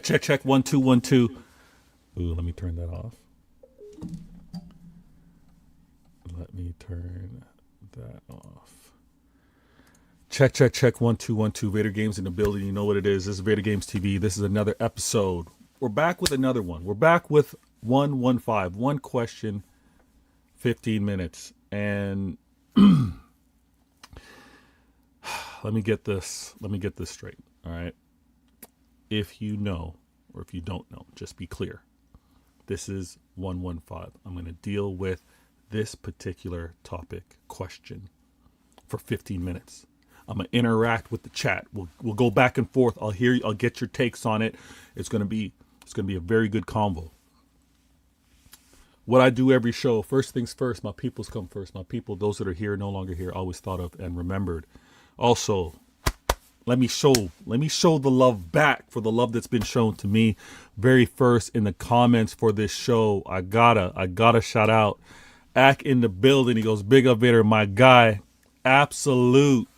Check. 1 2 1 2. Ooh, let me turn that off. Let me turn that off. Check. 1 2 1 2. Vader Games in the building. You know what it is. This is Vader Games TV. This is another episode. We're back with another one. We're back with 115. One question, 15 minutes. And let me get this straight. All right. If you know, or if you don't know, just be clear. This is 115. I'm going to deal with this particular topic question for 15 minutes. I'm going to interact with the chat. We'll go back and forth. I'll get your takes on it. It's going to be a very good convo. What I do every show, first things first, my peoples come first. My people, those that are here, no longer here, always thought of and remembered. Also, let me show the love back for the love that's been shown to me. Very first in the comments for this show, I gotta shout out Ack in the building. He goes, big up Vader, my guy. Absolute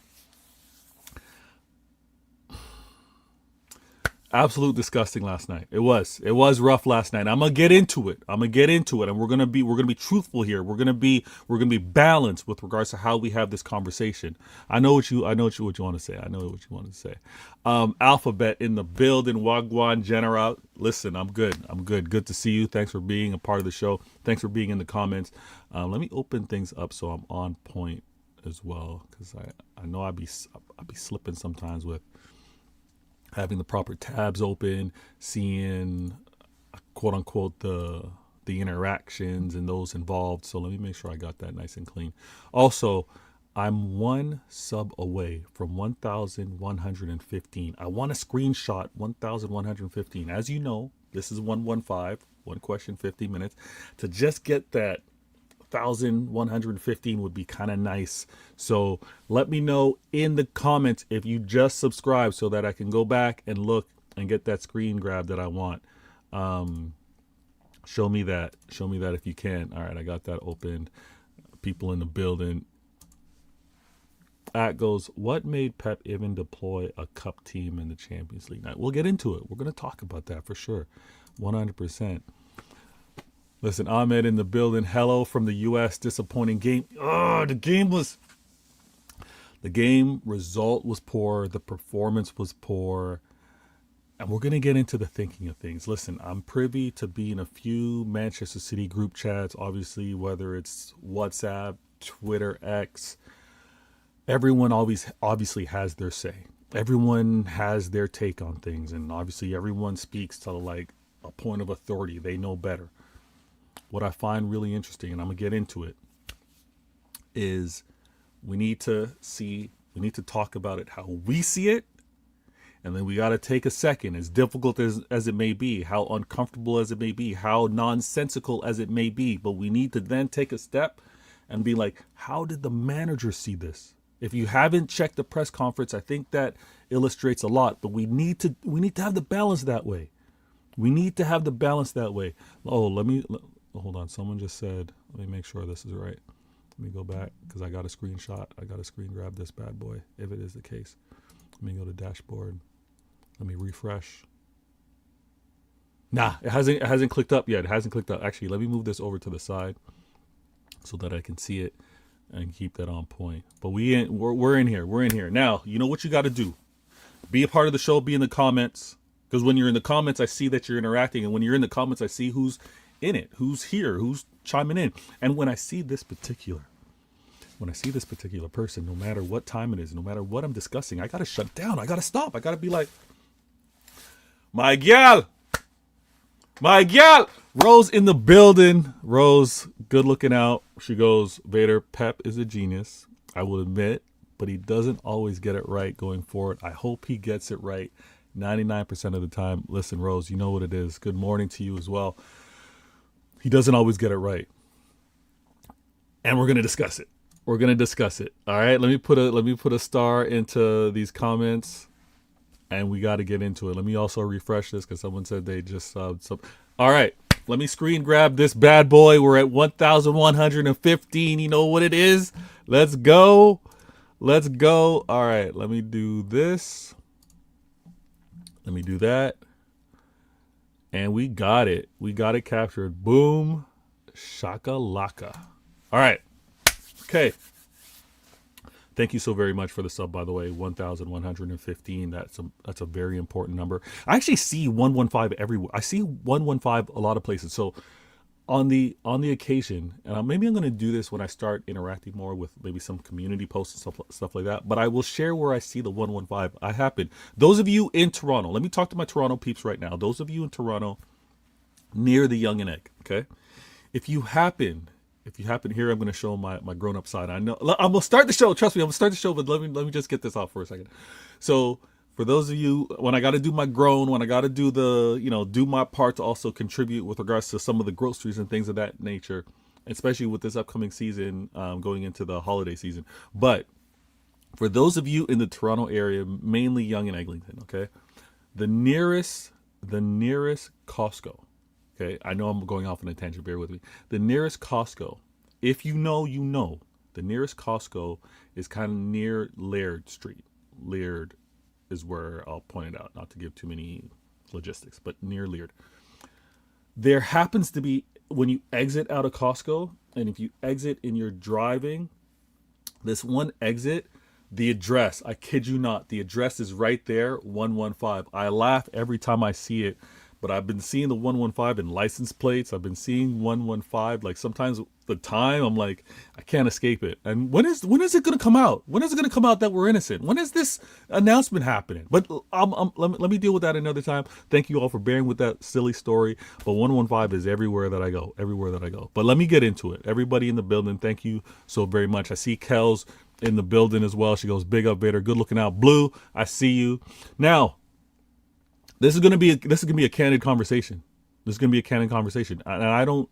disgusting last night. It was rough last night. I'm gonna get into it, and we're gonna be truthful here. We're gonna be balanced with regards to how we have this conversation. I know what you want to say. Alphabet in the building. Wagwan General. Listen, I'm good. Good to see you. Thanks for being a part of the show. Thanks for being in the comments. Let me open things up so I'm on point as well, because I know I'd be slipping sometimes with having the proper tabs open, seeing quote unquote the interactions and those involved. So let me make sure I got that nice and clean. Also, I'm one sub away from 1,115. I want to screenshot 1,115. As you know, this is 115, one question, 50 minutes. To just get that 1,115 would be kind of nice. So let me know in the comments if you just subscribe so that I can go back and look and get that screen grab that I want. Show me that if you can. All right, I got that opened. People in the building. That goes, what made Pep even deploy a cup team in the Champions League night? We'll get into it. We're going to talk about that for sure. 100%. Listen, Ahmed in the building. Hello from the U.S. Disappointing game. The game result was poor. The performance was poor. And we're going to get into the thinking of things. Listen, I'm privy to being a few Manchester City group chats, obviously, whether it's WhatsApp, Twitter, X. Everyone obviously has their say. Everyone has their take on things. And obviously everyone speaks to like a point of authority. They know better. What I find really interesting, and I'm going to get into it, is we need to talk about it how we see it, and then we got to take a second, as difficult as it may be, how uncomfortable as it may be, how nonsensical as it may be, but we need to then take a step and be like, how did the manager see this? If you haven't checked the press conference, I think that illustrates a lot, but we need to have the balance that way. Hold on. Someone just said, let me make sure this is right. Let me go back because I got a screenshot. I got to screen grab this bad boy if it is the case. Let me go to dashboard. Let me refresh. Nah, it hasn't clicked up yet. It hasn't clicked up. Actually, let me move this over to the side so that I can see it and keep that on point. But we're in here. We're in here. Now, you know what you got to do. Be a part of the show. Be in the comments. Because when you're in the comments, I see that you're interacting. And when you're in the comments, I see who's in it, who's here, who's chiming in. And when I see this particular person, no matter what time it is, no matter what I'm discussing, I gotta shut down. I gotta stop. I gotta be like, my gal, Rose in the building. Rose, good looking out. She goes, Vader, Pep is a genius, I will admit, but he doesn't always get it right going forward. I hope he gets it right 99% of the time. Listen, Rose, you know what it is. Good morning to you as well. He doesn't always get it right. And we're going to discuss it. All right. Let me put a star into these comments and we got to get into it. Let me also refresh this because someone said they just subbed. All right. Let me screen grab this bad boy. We're at 1,115. You know what it is? Let's go. All right. Let me do this. Let me do that. And we got it. We got it captured. Boom. Shakalaka. All right. Okay. Thank you so very much for the sub, by the way. 1,115. That's a very important number. I actually see 115 everywhere. I see 115 a lot of places. So on the occasion, and maybe I'm going to do this when I start interacting more with maybe some community posts and stuff like that. But I will share where I see the 115. I happen. Those of you in Toronto, let me talk to my Toronto peeps right now. Those of you in Toronto near the Young and Egg, okay? If you happen here, I'm going to show my grown up side. I know I'm going to start the show. Trust me, I'm going to start the show. But let me just get this off for a second. So for those of you, when I got to do my grown, when I got to do do my part to also contribute with regards to some of the groceries and things of that nature, especially with this upcoming season, going into the holiday season. But for those of you in the Toronto area, mainly Yonge and Eglinton, okay, the nearest Costco, okay, I know I'm going off on a tangent, bear with me. The nearest Costco, if you know, the nearest Costco is kind of near Laird Street. Laird is where I'll point it out, not to give too many logistics, but near Laird. There happens to be, when you exit out of Costco, and if you exit and you're driving, this one exit, the address, I kid you not, the address is right there, 115. I laugh every time I see it, but I've been seeing the 115 in license plates. I've been seeing 115. Like sometimes the time, I'm like, I can't escape it. And when is it going to come out? When is it going to come out that we're innocent? When is this announcement happening? But let me deal with that another time. Thank you all for bearing with that silly story. But 115 is everywhere that I go. But let me get into it. Everybody in the building, thank you so very much. I see Kel's in the building as well. She goes, big up, Vader. Good looking out. Blue, I see you. Now, this is gonna be a candid conversation. And I don't.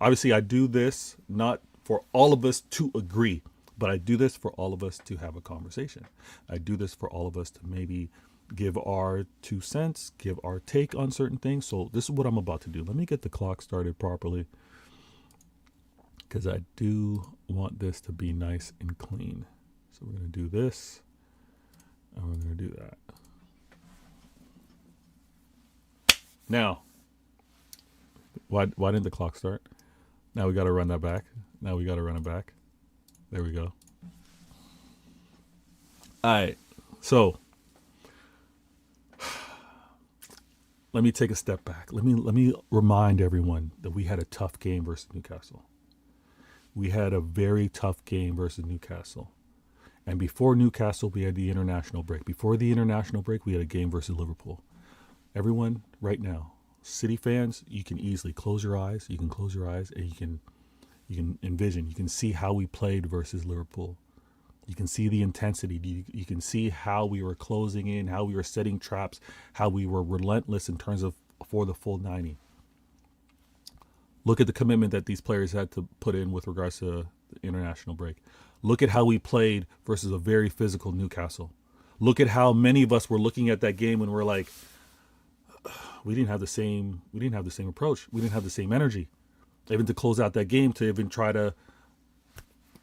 Obviously, I do this not for all of us to agree, but I do this for all of us to have a conversation. I do this for all of us to maybe give our 2 cents, give our take on certain things. So this is what I'm about to do. Let me get the clock started properly, because I do want this to be nice and clean. So we're gonna do this, and we're gonna do that. Now, why didn't the clock start? Now we got to run that back. There we go. All right. So let me take a step back. Let me remind everyone that we had a tough game versus Newcastle. We had a very tough game versus Newcastle. And before Newcastle, we had the international break. Before the international break, we had a game versus Liverpool. Everyone, right now, City fans, you can easily close your eyes. You can close your eyes, and you can envision. You can see how we played versus Liverpool. You can see the intensity. You can see how we were closing in, how we were setting traps, how we were relentless in terms of for the full 90. Look at the commitment that these players had to put in with regards to the international break. Look at how we played versus a very physical Newcastle. Look at how many of us were looking at that game and we're like, we didn't have the same approach. We didn't have the same energy. Even to close out that game, to even try to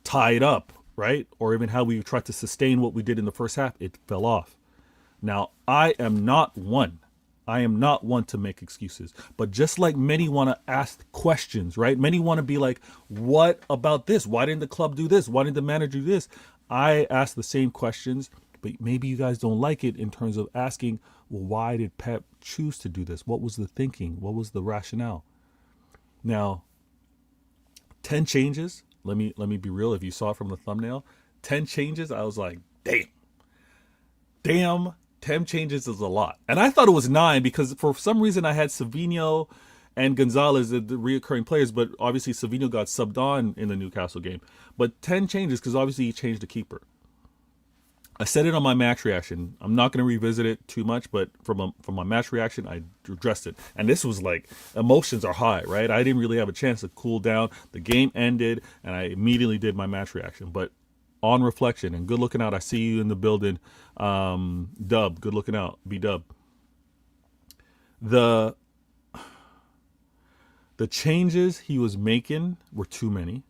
tie it up, right? Or even how we tried to sustain what we did in the first half, it fell off. Now, I am not one to make excuses. But just like many want to ask questions, right? Many want to be like, what about this? Why didn't the club do this? Why didn't the manager do this? I ask the same questions, but maybe you guys don't like it in terms of asking, well, why did Pep choose to do this? What was the thinking? What was the rationale? Now, 10 changes. Let me be real. If you saw it from the thumbnail, 10 changes. I was like, damn, 10 changes is a lot. And I thought it was 9 because for some reason I had Savinho and Gonzalez, the reoccurring players, but obviously Savinho got subbed on in the Newcastle game. But 10 changes because obviously he changed the keeper. I said it on my match reaction. I'm not going to revisit it too much, but from my match reaction, I addressed it. And this was like, emotions are high, right? I didn't really have a chance to cool down. The game ended, and I immediately did my match reaction. But on reflection, and good looking out, I see you in the building. Dub, good looking out. B-Dub. The changes he was making were too many,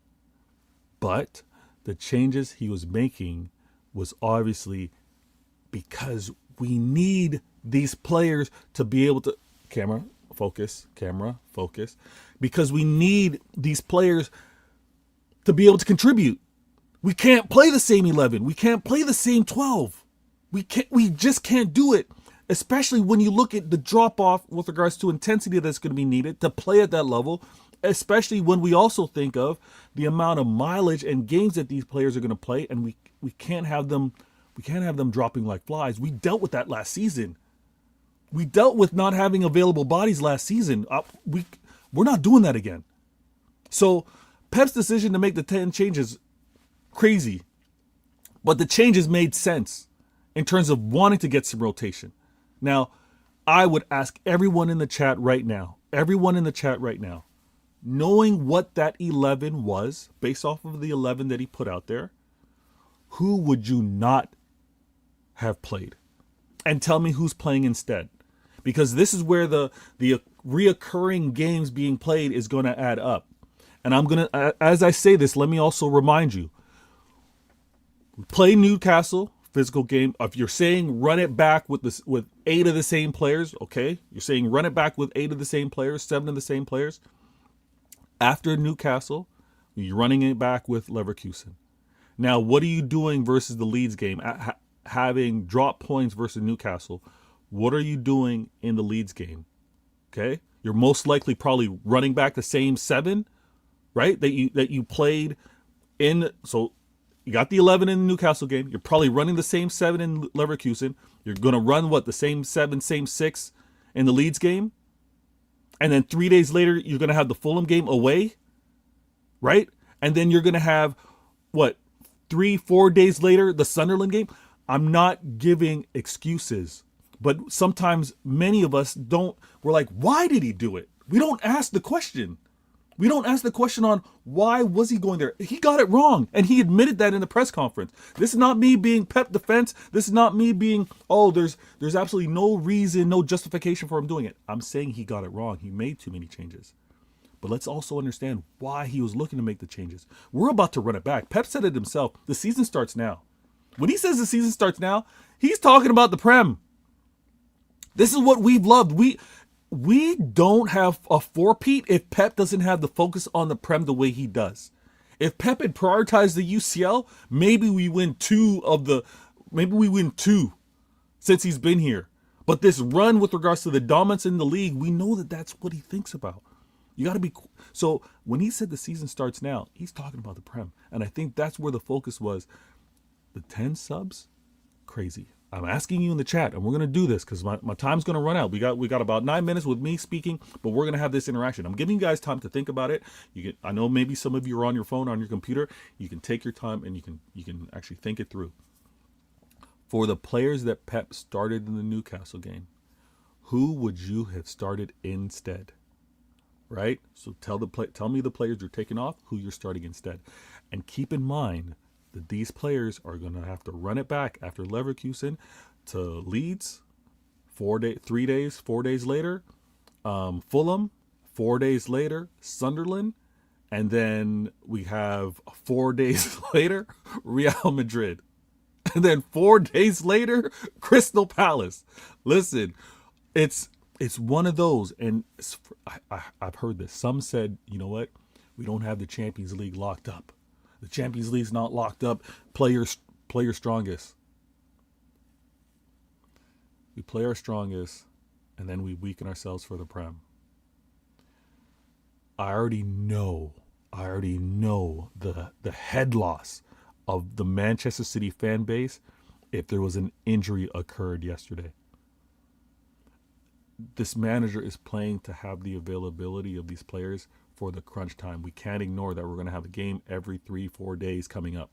but the changes he was making was obviously because we need these players to be able to camera, focus, camera, focus, because we need these players to be able to contribute. We can't play the same 11. We can't play the same 12. We just can't do it, especially when you look at the drop off with regards to intensity that's going to be needed to play at that level, especially when we also think of the amount of mileage and games that these players are going to play, and we can't have them dropping like flies. We dealt with that last season. We dealt with not having available bodies last season. We're not doing that again. So Pep's decision to make the 10 changes, crazy, but the changes made sense in terms of wanting to get some rotation. Now, I would ask everyone in the chat right now, knowing what that 11 was, based off of the 11 that he put out there, who would you not have played? And tell me who's playing instead. Because this is where the reoccurring games being played is going to add up. And I'm going to, as I say this, let me also remind you, we play Newcastle, physical game. If you're saying run it back with 8 of the same players, okay? You're saying run it back with 8 of the same players, 7 of the same players. After Newcastle, you're running it back with Leverkusen. Now, what are you doing versus the Leeds game? Having drop points versus Newcastle, what are you doing in the Leeds game? Okay, you're most likely probably running back the same 7, right? That you played in. So you got the 11 in the Newcastle game. You're probably running the same 7 in Leverkusen. You're going to run the same 7, same 6 in the Leeds game, and then 3 days later you're going to have the Fulham game away, right? And then you're going to have 3-4 days later the Sunderland game. I'm not giving excuses, but sometimes many of us don't. We're like, why did he do it? We don't ask the question. We don't ask the question on why was he going there. He got it wrong, and he admitted that in the press conference. This is not me being Pep defense. This is not me being, there's absolutely no reason, no justification for him doing it. I'm saying he got it wrong. He made too many changes. But let's also understand why he was looking to make the changes. We're about to run it back. Pep said it himself. The season starts now. When he says the season starts now, he's talking about the Prem. This is what we've loved. We don't have a four-peat if Pep doesn't have the focus on the Prem the way he does. If Pep had prioritized the UCL, maybe we win two since he's been here. But this run with regards to the dominance in the league, we know that that's what he thinks about. You got to be. So when he said the season starts now, he's talking about the Prem. And I think that's where the focus was. The 10 subs, crazy. I'm asking you in the chat, and we're going to do this because my time's going to run out. We got about 9 minutes with me speaking, but we're going to have this interaction. I'm giving you guys time to think about it. I know maybe some of you are on your phone, on your computer. You can take your time and you can actually think it through. For the players that Pep started in the Newcastle game, who would you have started instead? Right? So tell me the players you're taking off, who you're starting instead. And keep in mind that these players are going to have to run it back after Leverkusen to Leeds, 4 days later, Fulham, 4 days later, Sunderland, and then we have 4 days later, Real Madrid. And then 4 days later, Crystal Palace. Listen, it's one of those, and I've heard this. Some said, you know what? We don't have the Champions League locked up. The Champions League's not locked up. Play your strongest. We play our strongest, and then we weaken ourselves for the Prem. I already know the head loss of the Manchester City fan base if there was an injury occurred yesterday. This manager is playing to have the availability of these players for the crunch time. We can't ignore that we're going to have a game every 3-4 days coming up.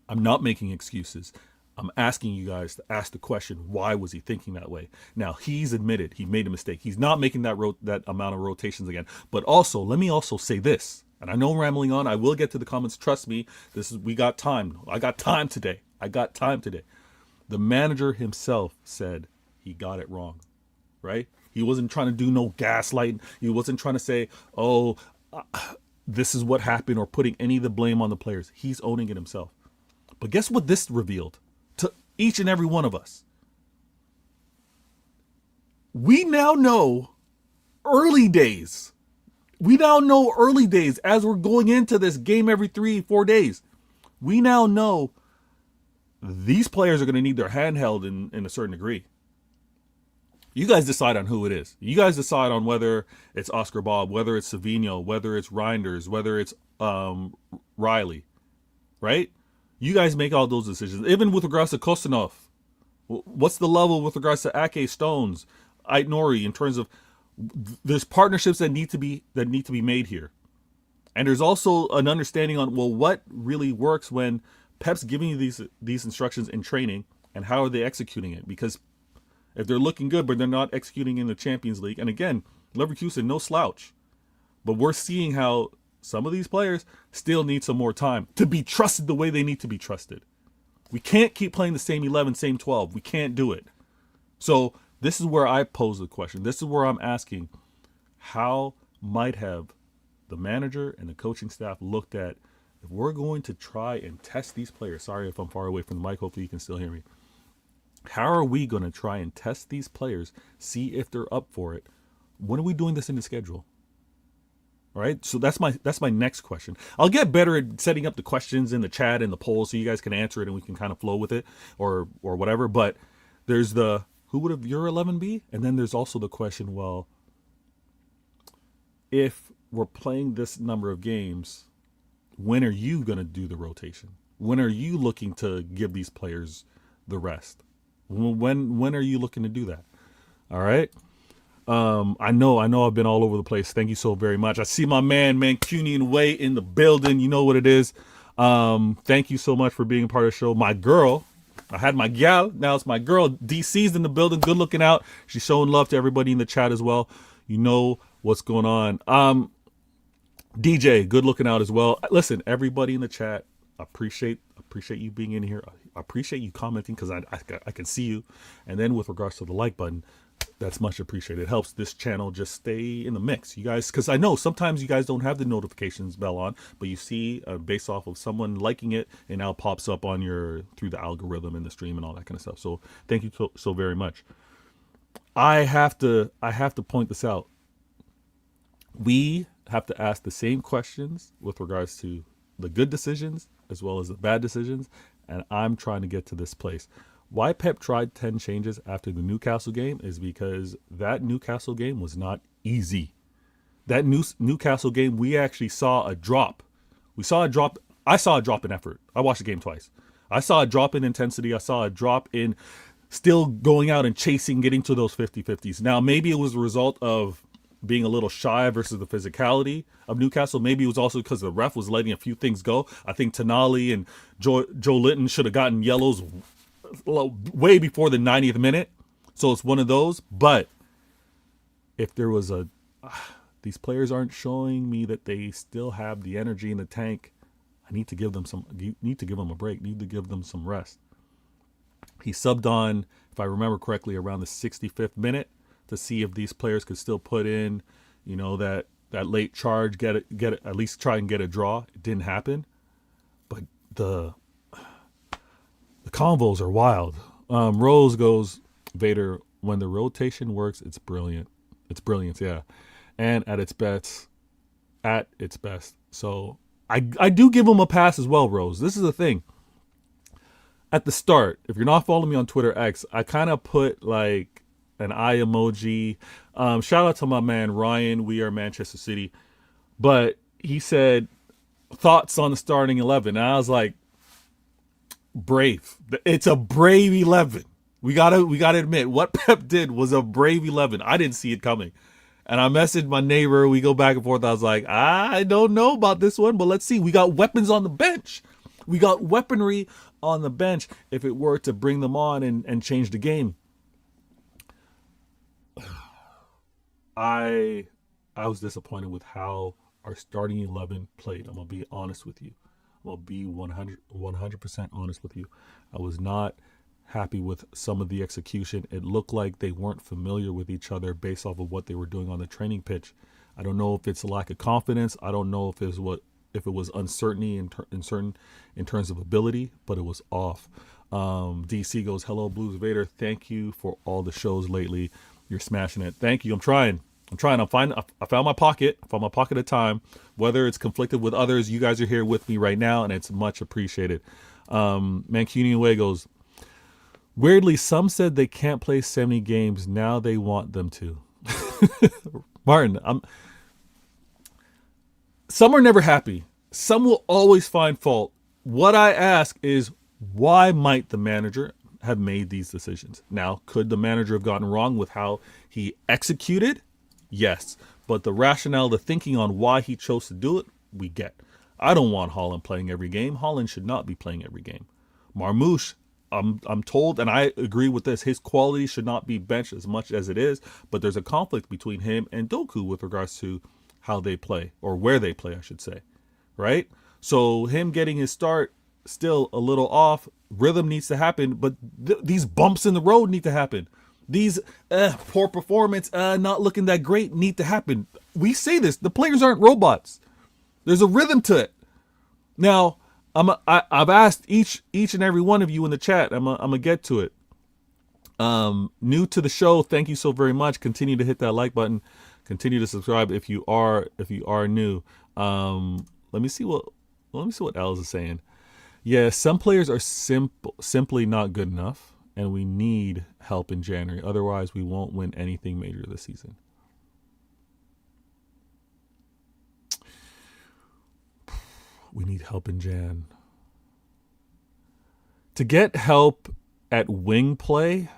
I'm not making excuses. I'm asking you guys to ask the question, why was he thinking that way? Now, he's admitted he made a mistake. He's not making that amount of rotations again. But also, let me also say this, and I know I'm rambling on. I will get to the comments. Trust me, we got time. I got time today. The manager himself said he got it wrong, right? He wasn't trying to do no gaslighting. He wasn't trying to say, this is what happened, or putting any of the blame on the players. He's owning it himself. But guess what this revealed to each and every one of us? We now know early days. We now know early days as we're going into this game every 3-4 days. We now know these players are going to need their handheld in a certain degree. You guys decide on who it is. You guys decide on whether it's Oscar Bob, whether it's Savino, whether it's Reinders, whether it's Riley, right? You guys make all those decisions. Even with regards to Kostanov, what's the level with regards to Ake, Stones, Ait Nori, in terms of there's partnerships that need to be made here. And there's also an understanding on, well, what really works when Pep's giving you these instructions in training, and how are they executing it? Because if they're looking good, but they're not executing in the Champions League, and again, Leverkusen, no slouch, but we're seeing how some of these players still need some more time to be trusted the way they need to be trusted. We can't keep playing the same 11, same 12. We can't do it. So this is where I pose the question. This is where I'm asking, how might have the manager and the coaching staff looked at, if we're going to try and test these players, sorry if I'm far away from the mic, hopefully you can still hear me. How are we going to try and test these players, see if they're up for it? When are we doing this in the schedule? All right, so that's my next question. I'll get better at setting up the questions in the chat and the poll so you guys can answer it and we can kind of flow with it or whatever. But there's the, who would have your 11 be? And then there's also the question, well, if we're playing this number of games, when are you going to do the rotation? When are you looking to give these players the rest? When are you looking to do that? All right. I know I've been all over the place. Thank you so very much. I see my man Mancunian Way in the building. You know what it is. Thank you so much for being a part of the show. My girl, I had my gal, now it's my girl. DC's in the building. Good looking out. She's showing love to everybody in the chat as well. You know what's going on. DJ, good looking out as well. Listen, everybody in the chat, appreciate you being in here. I appreciate you commenting because I can see you. And then with regards to the like button, that's much appreciated. It helps this channel just stay in the mix, you guys, because I know sometimes you guys don't have the notifications bell on, but you see based off of someone liking it, and now pops up on your through the algorithm in the stream and all that kind of stuff. So thank you so very much. I have to point this out. We have to ask the same questions with regards to the good decisions as well as the bad decisions, and I'm trying to get to this place. Why Pep tried 10 changes after the Newcastle game is because that Newcastle game was not easy. That Newcastle game, we actually saw a drop. We saw a drop. I saw a drop in effort. I watched the game twice. I saw a drop in intensity. I saw a drop in still going out and chasing, getting to those 50-50s. Now, maybe it was a result of being a little shy versus the physicality of Newcastle. Maybe it was also because the ref was letting a few things go. I think Tonali and Joe Linton should have gotten yellows way before the 90th minute. So it's one of those. But if there was these players aren't showing me that they still have the energy in the tank, I need to give them a break. Need to give them some rest. He subbed on, if I remember correctly, around the 65th minute to see if these players could still put in, that late charge, get it, at least try and get a draw. It didn't happen. But the convos are wild. Rose goes, Vader, when the rotation works, it's brilliant. It's brilliance, yeah. And at its best. So I do give him a pass as well, Rose. This is the thing. At the start, if you're not following me on Twitter X, I kind of put like an eye emoji. Shout out to my man Ryan. We are Manchester City. But he said, thoughts on the starting 11. And I was like, brave. It's a brave 11. We gotta admit, what Pep did was a brave 11. I didn't see it coming. And I messaged my neighbor. We go back and forth. I was like, I don't know about this one, but let's see. We got weapons on the bench. We got weaponry on the bench if it were to bring them on and change the game. I was disappointed with how our starting 11 played. I'm going to be honest with you. I'm going to be 100% honest with you. I was not happy with some of the execution. It looked like they weren't familiar with each other based off of what they were doing on the training pitch. I don't know if it's a lack of confidence. I don't know if it was uncertainty in terms of ability, but it was off. DC goes, hello, Blues Vader. Thank you for all the shows lately. You're smashing it. Thank you. I'm trying. I found my pocket. I found my pocket of time. Whether it's conflicted with others, you guys are here with me right now, and it's much appreciated. Mancunian Way goes, weirdly, some said they can't play 70 games. Now they want them to. Martin, some are never happy. Some will always find fault. What I ask is, why might the manager have made these decisions? Now, could the manager have gotten wrong with how he executed? Yes. But the rationale, the thinking on why he chose to do it, we get. I don't want Haaland playing every game. Haaland should not be playing every game. Marmoush, I'm told, and I agree with this, his quality should not be benched as much as it is, but there's a conflict between him and Doku with regards to how they play, or where they play, I should say, right? So him getting his start, still a little off. Rhythm needs to happen, but these bumps in the road need to happen. These poor performance, not looking that great, need to happen. We say this, the players aren't robots. There's a rhythm to it. Now, I've asked each and every one of you in the chat. I'm gonna get to it. New to the show, thank you so very much. Continue to hit that like button. Continue to subscribe if you are new. Let me see what Els is saying. Yeah, some players are simply not good enough, and we need help in January. Otherwise, we won't win anything major this season. We need help in Jan. To get help at wing play.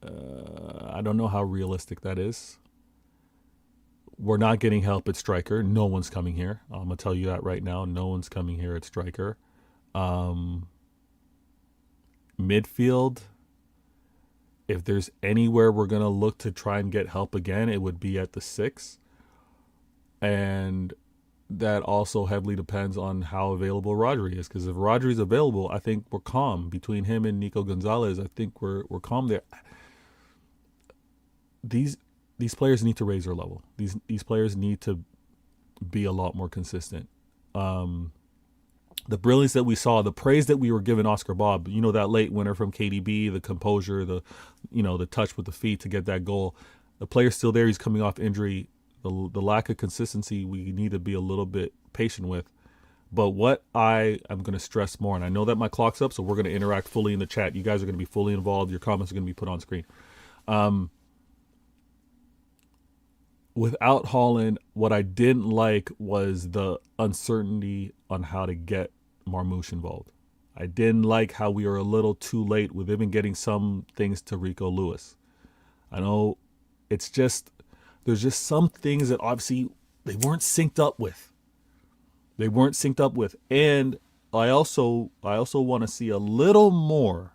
I don't know how realistic that is. We're not getting help at striker. No one's coming here. I'm going to tell you that right now. No one's coming here at striker. Midfield, if there's anywhere we're going to look to try and get help again, it would be at the 6. And that also heavily depends on how available Rodri is. Because if Rodri's available, I think we're calm. Between him and Nico Gonzalez, I think we're calm there. These players need to raise their level. These players need to be a lot more consistent. The brilliance that we saw, the praise that we were giving Oscar Bob, that late winner from KDB, the composure, the touch with the feet to get that goal. The player's still there. He's coming off injury. The lack of consistency we need to be a little bit patient with. But what I am going to stress more, and I know that my clock's up, so we're going to interact fully in the chat. You guys are going to be fully involved. Your comments are going to be put on screen. Without Haaland, what I didn't like was the uncertainty on how to get Marmoush involved. I didn't like how we were a little too late with even getting some things to Rico Lewis. I know there's just some things that obviously they weren't synced up with. And I also want to see a little more.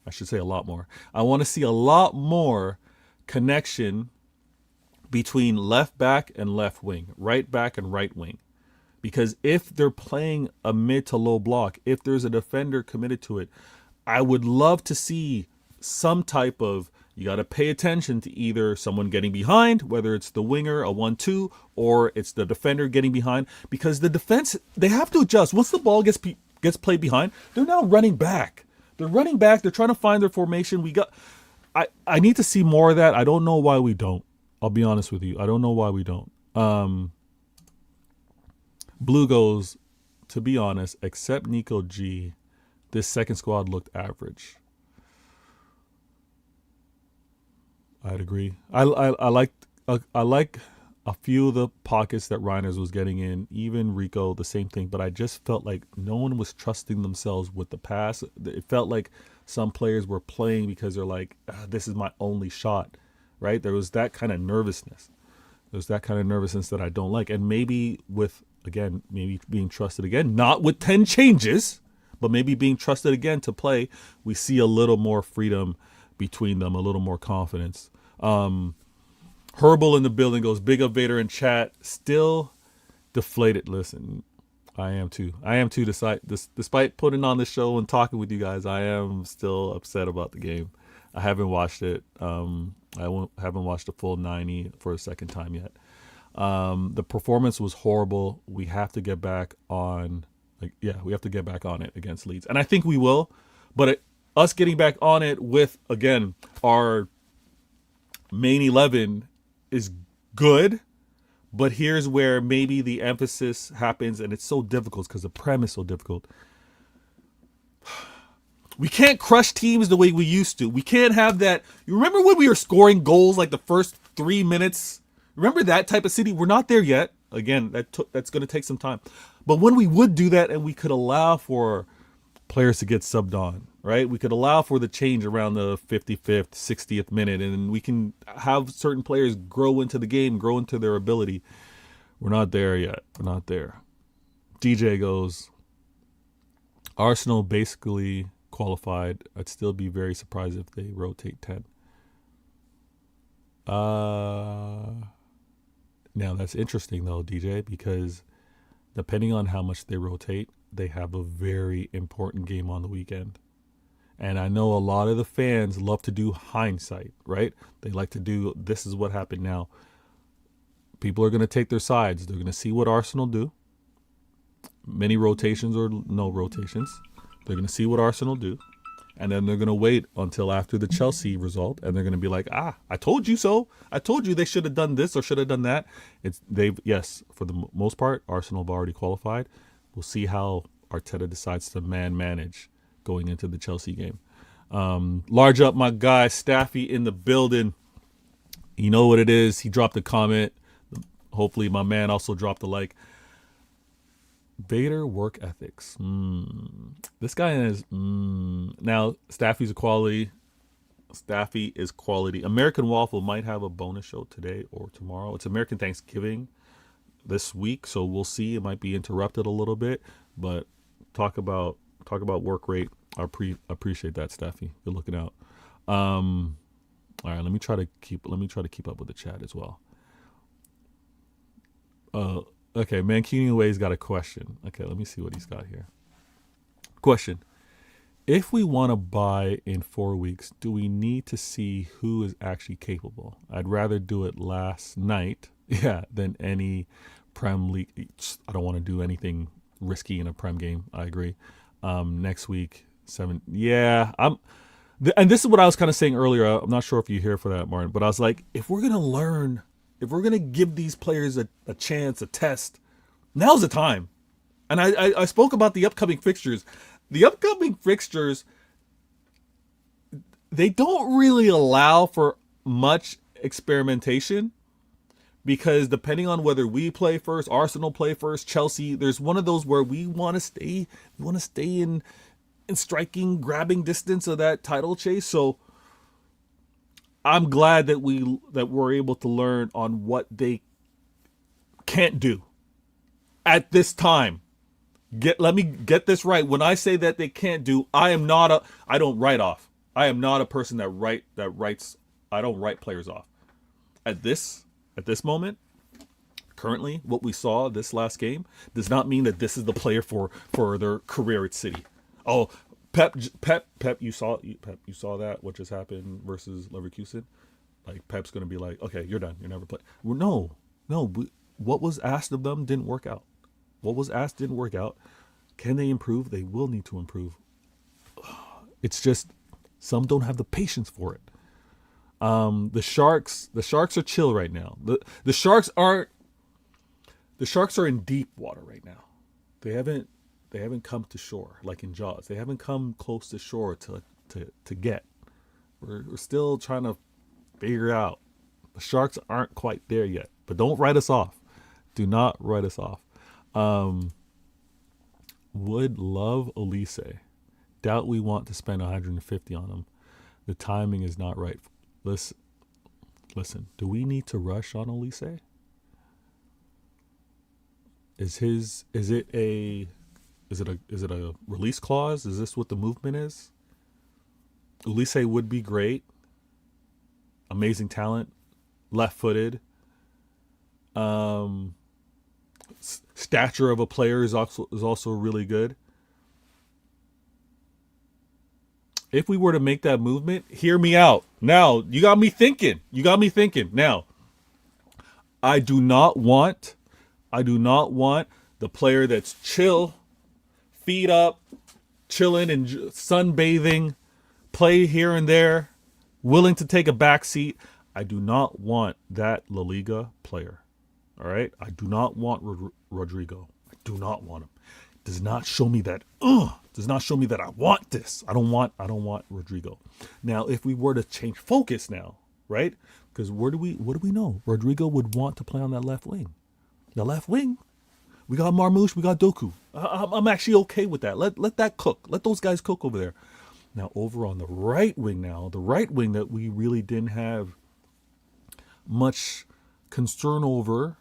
I should say a lot more. I want to see a lot more connection between left back and left wing, right back and right wing. Because if they're playing a mid to low block, if there's a defender committed to it, I would love to see some type of, you got to pay attention to either someone getting behind, whether it's the winger, a 1-2, or it's the defender getting behind. Because the defense, they have to adjust. Once the ball gets played behind, they're now running back. They're trying to find their formation. I need to see more of that. I don't know why we don't. I'll be honest with you. I don't know why we don't. Blue goes, to be honest, except Nico G, this second squad looked average. I'd agree. I like a few of the pockets that Reiners was getting in, even Rico, the same thing. But I just felt like no one was trusting themselves with the pass. It felt like some players were playing because they're like, this is my only shot. Right? There was that kind of nervousness. That I don't like. And maybe maybe being trusted again, not with 10 changes, but maybe being trusted again to play, we see a little more freedom between them, a little more confidence. Herbal in the building goes, big up Vader in chat. Still deflated. Listen, I am too. Despite putting on the show and talking with you guys, I am still upset about the game. I haven't watched it. Haven't watched the full 90 for a second time yet. The performance was horrible. We have to get back on Like, yeah, we have to get back on it against Leeds, and I think we will. But us getting back on it with, again, our main 11 is good. But here's where maybe the emphasis happens, and it's so difficult because the Prem is so difficult. We can't crush teams the way we used to. We can't have that. You remember when we were scoring goals like the first 3 minutes? Remember that type of City? We're not there yet. Again, that's going to take some time. But when we would do that and we could allow for players to get subbed on, right? We could allow for the change around the 55th, 60th minute, and we can have certain players grow into the game, grow into their ability. We're not there yet. We're not there. DJ goes, Arsenal basically qualified. I'd still be very surprised if they rotate 10. Now that's interesting though, DJ, because depending on how much they rotate, they have a very important game on the weekend. And I know a lot of the fans love to do hindsight, right? They like to do, this is what happened now. People are going to take their sides. They're going to see what Arsenal do. Many rotations or no rotations. They're going to see what Arsenal do. And then they're going to wait until after the Chelsea result. And they're going to be like, I told you so. I told you they should have done this or should have done that. Yes, for the most part, Arsenal have already qualified. We'll see how Arteta decides to manage going into the Chelsea game. Large up my guy, Staffy in the building. You know what it is. He dropped a comment. Hopefully my man also dropped a like. Vader work ethics. This guy is now Staffy's a quality. Staffy is quality. American Waffle might have a bonus show today or tomorrow. It's American Thanksgiving this week, so we'll see. It might be interrupted a little bit, but talk about work rate. I appreciate that, Staffy. You're looking out. All right, let me try to keep up with the chat as well. Okay, Mancini Away's got a question. Okay, let me see what he's got here. Question. If we want to buy in 4 weeks, do we need to see who is actually capable? I'd rather do it last night, than any Prem League. I don't want to do anything risky in a Prem game. I agree. Next week, 7. Yeah, and this is what I was kind of saying earlier. I'm not sure if you're here for that, Martin, but I was like, if we're going to learn, if we're going to give these players a chance, a test, now's the time. And I spoke about the upcoming fixtures. The upcoming fixtures, they don't really allow for much experimentation because depending on whether we play first, Arsenal play first, Chelsea, there's one of those where we want to stay in striking, grabbing distance of that title chase. So I'm glad that we're able to learn on what they can't do at this time. Let me get this right. When I say that they can't do, I don't write off. I am not a person that writes. I don't write players off. At this moment, currently, what we saw this last game does not mean that this is the player for their career at City. Oh, Pep, you saw that what just happened versus Leverkusen. Like Pep's gonna be like, okay, you're done. You're never playing. No. What was asked of them didn't work out. What was asked didn't work out. Can they improve? They will need to improve. It's just some don't have the patience for it. The Sharks are chill right now. The Sharks are in deep water right now. They haven't come to shore like in Jaws. They haven't come close to shore to get. We're still trying to figure out. The Sharks aren't quite there yet. But don't write us off. Do not write us off. Would love Elise. Doubt we want to spend 150 on him. The timing is not right. Listen. Do we need to rush on Elise? Is it a release clause? Is this what the movement is? Elise would be great. Amazing talent. Left-footed. Stature of a player is also really good. If we were to make that movement, hear me out. Now, you got me thinking. Now, I do not want the player that's chill, feet up, chilling and sunbathing, play here and there, willing to take a back seat. I do not want that La Liga player. All right? I do not want Rodrigo. I do not want him. Does not show me that. Does not show me that I want this. I don't want Rodrigo. Now, if we were to change focus now, right? Because what do we know? Rodrigo would want to play on that left wing. The left wing. We got Marmoush, we got Doku. I'm actually okay with that. Let that cook. Let those guys cook over there. Now, over on the right wing the right wing that we really didn't have much concern over,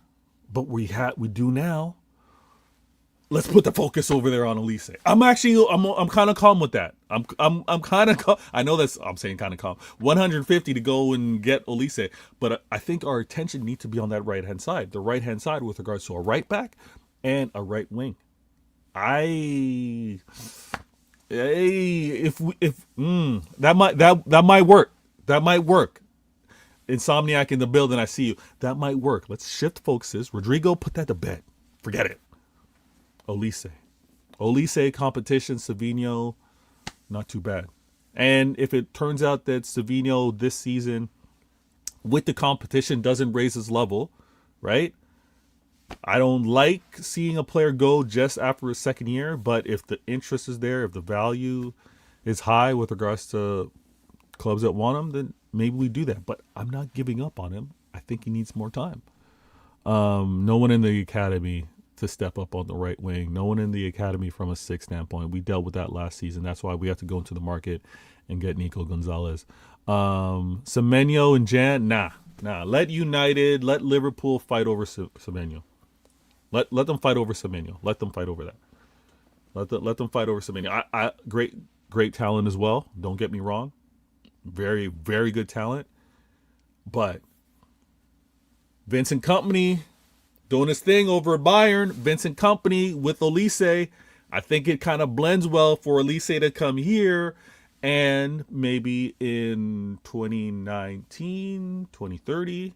but we do now. Let's put the focus over there on Elise. I'm kind of calm with that. I'm kind of calm. I know I'm saying kind of calm. 150 to go and get Elise, but I think our attention needs to be on that right hand side. The right hand side with regards to a right back and a right wing. That might work. That might work. Insomniac in the building, I see you. That might work. Let's shift focuses. Rodrigo, put that to bed. Forget it. Olise competition, Savinho, not too bad. And if it turns out that Savinho this season with the competition doesn't raise his level, right? I don't like seeing a player go just after his second year, but if the interest is there, if the value is high with regards to clubs that want him, then maybe we do that. But I'm not giving up on him. I think he needs more time. No one in the academy to step up on the right wing. No one in the academy from a six standpoint. We dealt with that last season. That's why we have to go into the market and get Nico Gonzalez. Semenyo and Jan, nah. Let Liverpool fight over Semenyo. Let them fight over Semenyo. Let them fight over that. Let them fight over Semenyo. I great talent as well. Don't get me wrong. Very, very good talent. But Vincent Kompany doing his thing over at Bayern. Vincent Kompany with Olise. I think it kind of blends well for Olise to come here, and maybe in 2019, 2030,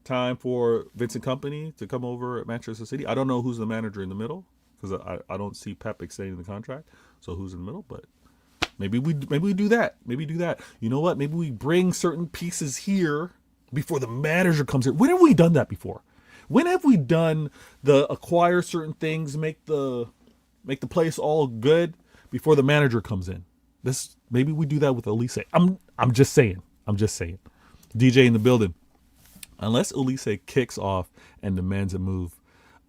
time for Vincent Kompany to come over at Manchester City. I don't know who's the manager in the middle because I don't see Pep extending the contract. So who's in the middle? But maybe we do that. Maybe do that. You know what? Maybe we bring certain pieces here before the manager comes here. When have we done that before? When have we done the acquire certain things, make the place all good before the manager comes in? Maybe we do that with Olise. I'm just saying. DJ in the building. Unless Olise kicks off and demands a move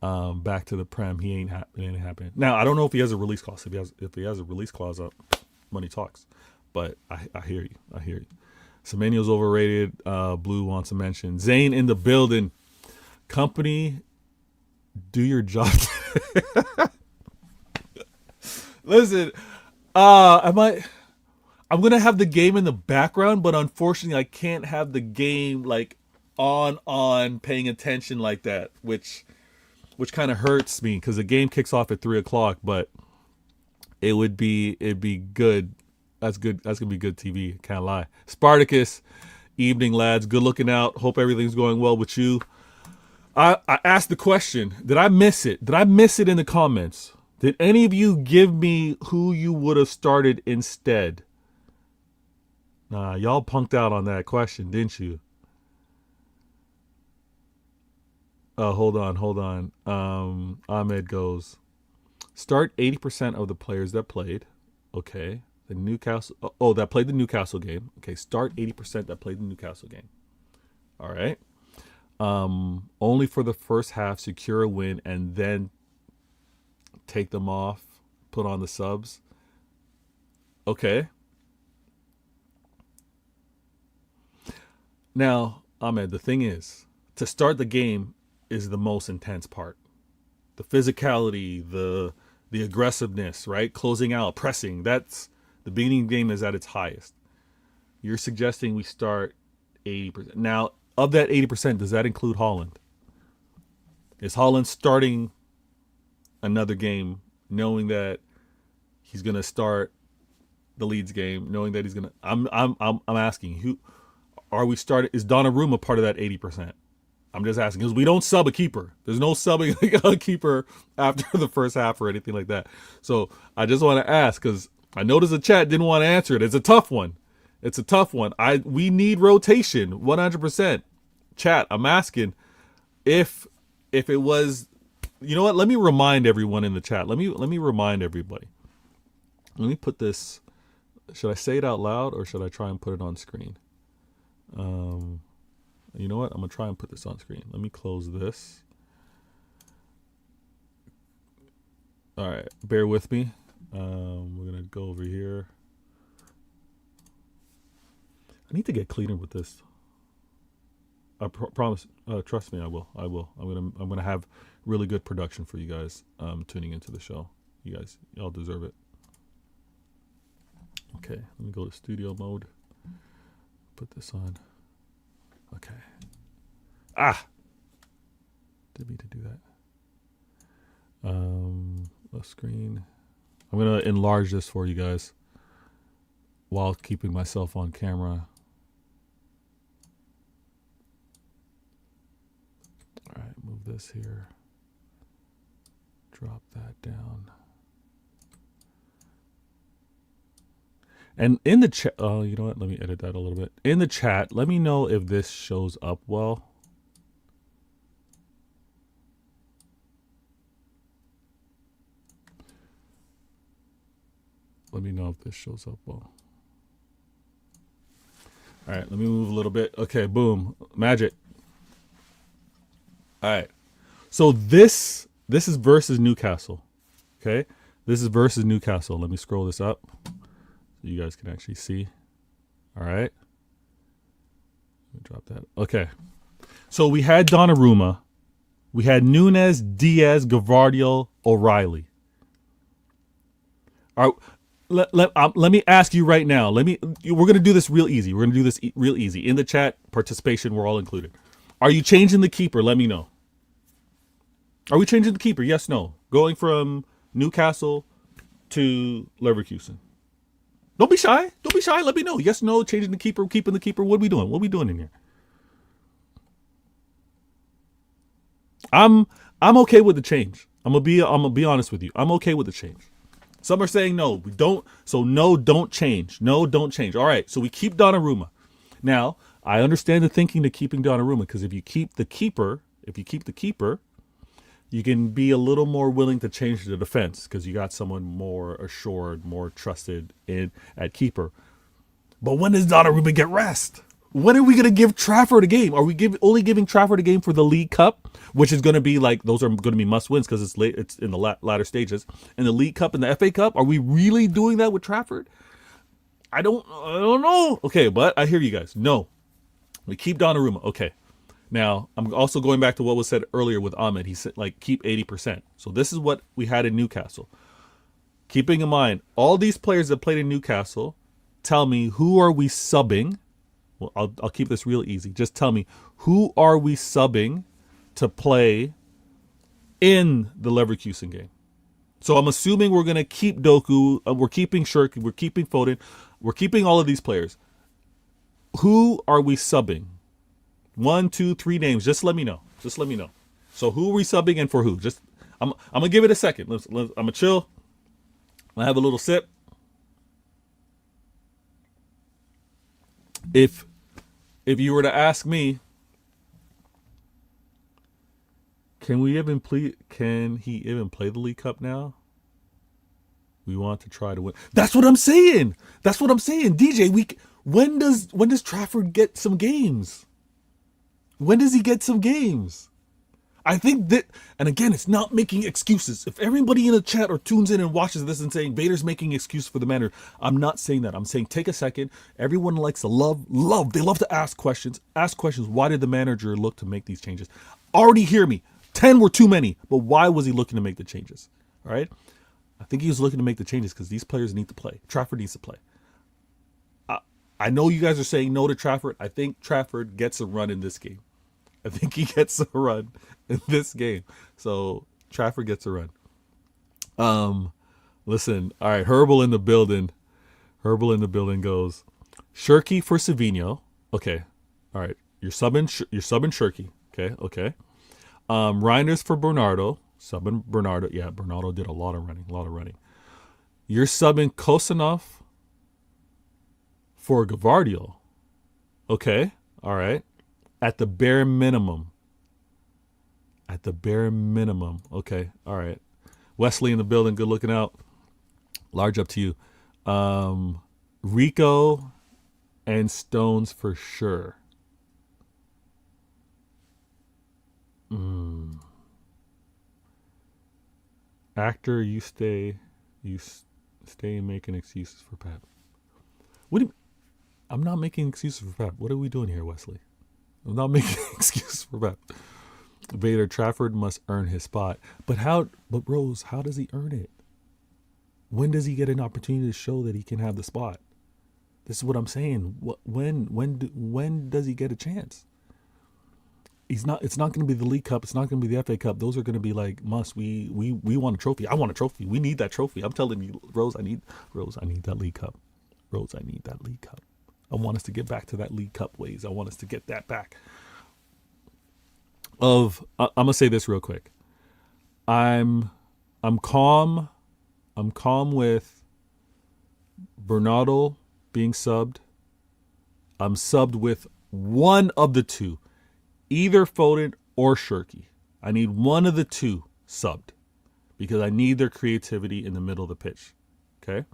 back to the Prem, it ain't happening. Now I don't know if he has a release clause. If he has a release clause up, money talks. But I hear you. Semenyo's overrated. Blue wants to mention Zane in the building. Kompany, do your job. Listen, I'm gonna have the game in the background, but unfortunately, I can't have the game like on paying attention like that, which kind of hurts me because the game kicks off at 3:00. But it'd be good. That's good. That's gonna be good TV. Can't lie. Spartacus, evening lads. Good looking out. Hope everything's going well with you. I asked the question. Did I miss it? Did I miss it in the comments? Did any of you give me who you would have started instead? Nah, y'all punked out on that question, didn't you? Hold on. Ahmed goes, start 80% of the players that played. Okay. The Newcastle. That played the Newcastle game. Okay. Start 80% that played the Newcastle game. All right. Only for the first half, secure a win, and then take them off, put on the subs. Okay. Now, Ahmed, the thing is, to start the game is the most intense part. The physicality, the aggressiveness, right? Closing out, pressing. That's the beginning of the game is at its highest. You're suggesting we start 80%. Now, of that 80%, does that include Haaland? Is Haaland starting another game knowing that he's going to start the Leeds game, knowing that he's going to I'm asking, who are we starting? Is Donnarumma part of that 80%? I'm just asking because we don't sub a keeper. There's no subbing a keeper after the first half or anything like that. So I just want to ask because I noticed the chat didn't want to answer it. It's a tough one. It's a tough one. We need rotation 100%. Chat, I'm asking if it was, you know what? Let me remind everyone in the chat. Let me remind everybody. Let me put this. Should I say it out loud or should I try and put it on screen? You know what? I'm going to try and put this on screen. Let me close this. All right. Bear with me. We're going to go over here. I need to get cleaner with this. I promise. Trust me, I will. I'm gonna have really good production for you guys tuning into the show. Y'all deserve it. Okay, let me go to studio mode. Put this on. Okay. Didn't mean to do that. A screen. I'm gonna enlarge this for you guys while keeping myself on camera. All right, move this here. Drop that down. And in the chat, oh, you know what? Let me edit that a little bit. In the chat, let me know if this shows up well. Let me know if this shows up well. All right, let me move a little bit. Okay, boom, magic. All right, so this is versus Newcastle. Okay, this is versus Newcastle. Let me scroll this up so you guys can actually see. All right, let me drop that. Okay, so we had Donnarumma, we had Nunes, Diaz, Gavardio, O'Reilly. All right. Let me ask you right now. We're going to do this real easy. We're going to do this real easy. In the chat, participation, we're all included. Are you changing the keeper? Let me know. Are we changing the keeper? Yes, no. Going from Newcastle to Leverkusen. Don't be shy. Don't be shy. Let me know. Yes, no. Changing the keeper, keeping the keeper. What are we doing? What are we doing in here? I'm okay with the change. I'm gonna be honest with you. I'm okay with the change. Some are saying no, we don't. So no, don't change. No, don't change. All right. So we keep Donnarumma. Now, I understand the thinking to keeping Donnarumma because if you keep the keeper, you can be a little more willing to change the defense because you got someone more assured, more trusted at keeper. But when does Donnarumma get rest? When are we going to give Trafford a game? Are we only giving Trafford a game for the League Cup, which is going to be like, those are going to be must wins because it's in the latter stages. And the League Cup and the FA Cup, are we really doing that with Trafford? I don't know. Okay, but I hear you guys. No, we keep Donnarumma. Okay. Now, I'm also going back to what was said earlier with Ahmed. He said, like, keep 80%. So this is what we had in Newcastle. Keeping in mind, all these players that played in Newcastle, tell me, who are we subbing? Well, I'll keep this real easy. Just tell me, who are we subbing to play in the Leverkusen game? So I'm assuming we're going to keep Doku, we're keeping Shirky, we're keeping Foden, we're keeping all of these players. Who are we subbing? 1, 2, 3 names. Just let me know. Just let me know. So who are we subbing and for who? Just I'm going to give it a second. I'm going to chill. I have a little sip. If you were to ask me, can he even play the League Cup now? We want to try to win. That's what I'm saying. DJ, when does Trafford get some games? When does he get some games? I think that, and again, it's not making excuses. If everybody in the chat or tunes in and watches this and saying Vader's making excuses for the manager, I'm not saying that. I'm saying take a second. Everyone likes to love. They love to ask questions. Ask questions. Why did the manager look to make these changes? Already hear me. 10 were too many, but why was he looking to make the changes? All right. I think he was looking to make the changes because these players need to play. Trafford needs to play. I know you guys are saying no to Trafford. I think Trafford gets a run in this game. I think he gets a run in this game. So Trafford gets a run. Listen, all right, Herbal in the building. Herbal in the building goes, Shirky for Savinho. Okay. All right. You're subbing Shirky. Okay. Reinders for Bernardo. Subbing Bernardo. Yeah, Bernardo did a lot of running. You're subbing Kosanov for Gavardio. Okay. All right. At the bare minimum. Okay. All right. Wesley in the building. Good looking out. Large up to you. Rico and Stones for sure. Actor, you stay making excuses for Pep. What do you, I'm not making excuses for Pep. What are we doing here, Wesley? I'm not making excuses for Pep. Vader, Trafford must earn his spot. But Rose, how does he earn it? When does he get an opportunity to show that he can have the spot? This is what I'm saying. When does he get a chance? It's not going to be the League Cup. It's not going to be the FA Cup. Those are going to be like must. We want a trophy. I want a trophy. We need that trophy. I'm telling you, Rose, I need that League Cup. Rose, I need that League Cup. I want us to get back to that League Cup ways. I want us to get that back. I'm gonna say this real quick. I'm calm. I'm calm with Bernardo being subbed. I'm subbed with one of the two. Either Foden or Shirky. I need one of the two subbed because I need their creativity in the middle of the pitch. Okay?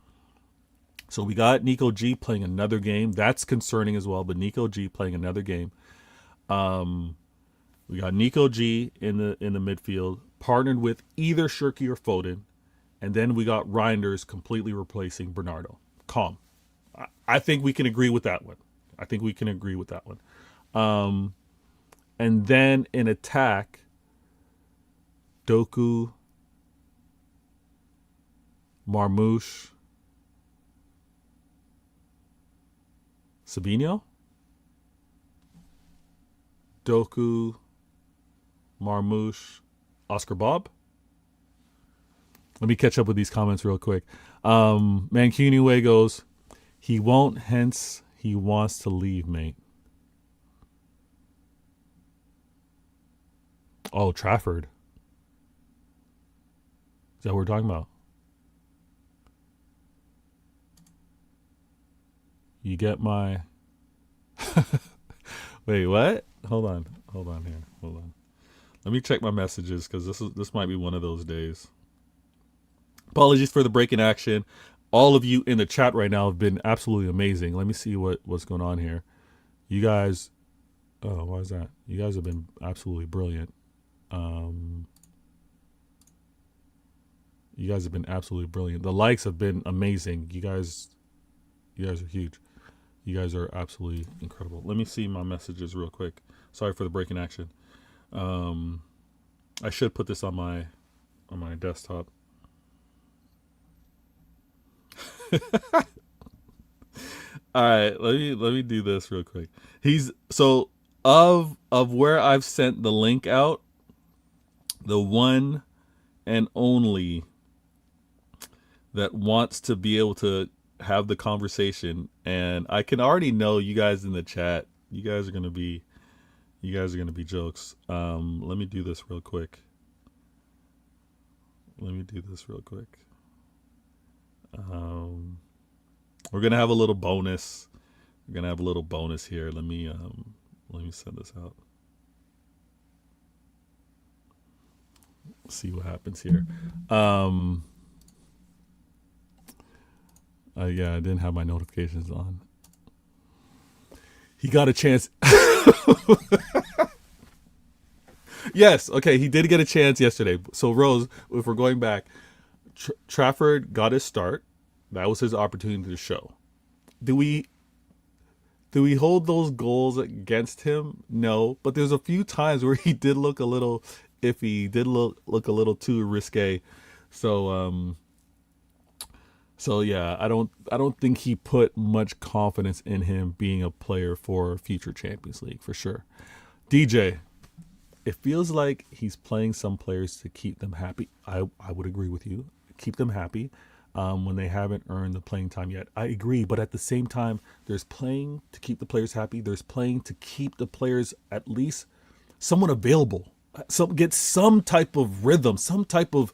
So we got Nico G playing another game. That's concerning as well, but Nico G playing another game. We got Nico G in the midfield, partnered with either Shirky or Foden. And then we got Reinders completely replacing Bernardo. Calm. I think we can agree with that one. And then in attack, Doku, Marmouche, Sabinho, Doku, Marmouche, Oscar Bob. Let me catch up with these comments real quick. Mancuniwe goes, he won't, hence he wants to leave, mate. Oh, Trafford. Is that what we're talking about? You get my... Wait, what? Hold on here. Hold on. Let me check my messages because this might be one of those days. Apologies for the break in action. All of you in the chat right now have been absolutely amazing. Let me see what's going on here. You guys... Oh, why is that? You guys have been absolutely brilliant. You guys have been absolutely brilliant. The likes have been amazing. You guys are huge. You guys are absolutely incredible. Let me see my messages real quick. Sorry for the break in action. I should put this on my desktop. All right, let me do this real quick. Of where I've sent the link out, the one and only that wants to be able to have the conversation, and I can already know you guys in the chat. You guys are gonna be jokes. Let me do this real quick. We're gonna have a little bonus. Here. Let me send this out. See what happens here. Yeah, I didn't have my notifications on. He got a chance. Yes, okay, he did get a chance yesterday. So Rose, if we're going back, Trafford got his start. That was his opportunity to show. Do we hold those goals against him? No, but there's a few times where he did look a little iffy. He did look a little too risque. So yeah, I don't think he put much confidence in him being a player for future Champions League for sure. DJ, it feels like he's playing some players to keep them happy. I would agree with you. Keep them happy when they haven't earned the playing time yet. I agree, but at the same time, there's playing to keep the players happy. There's playing to keep the players at least someone available, get some type of rhythm, some type of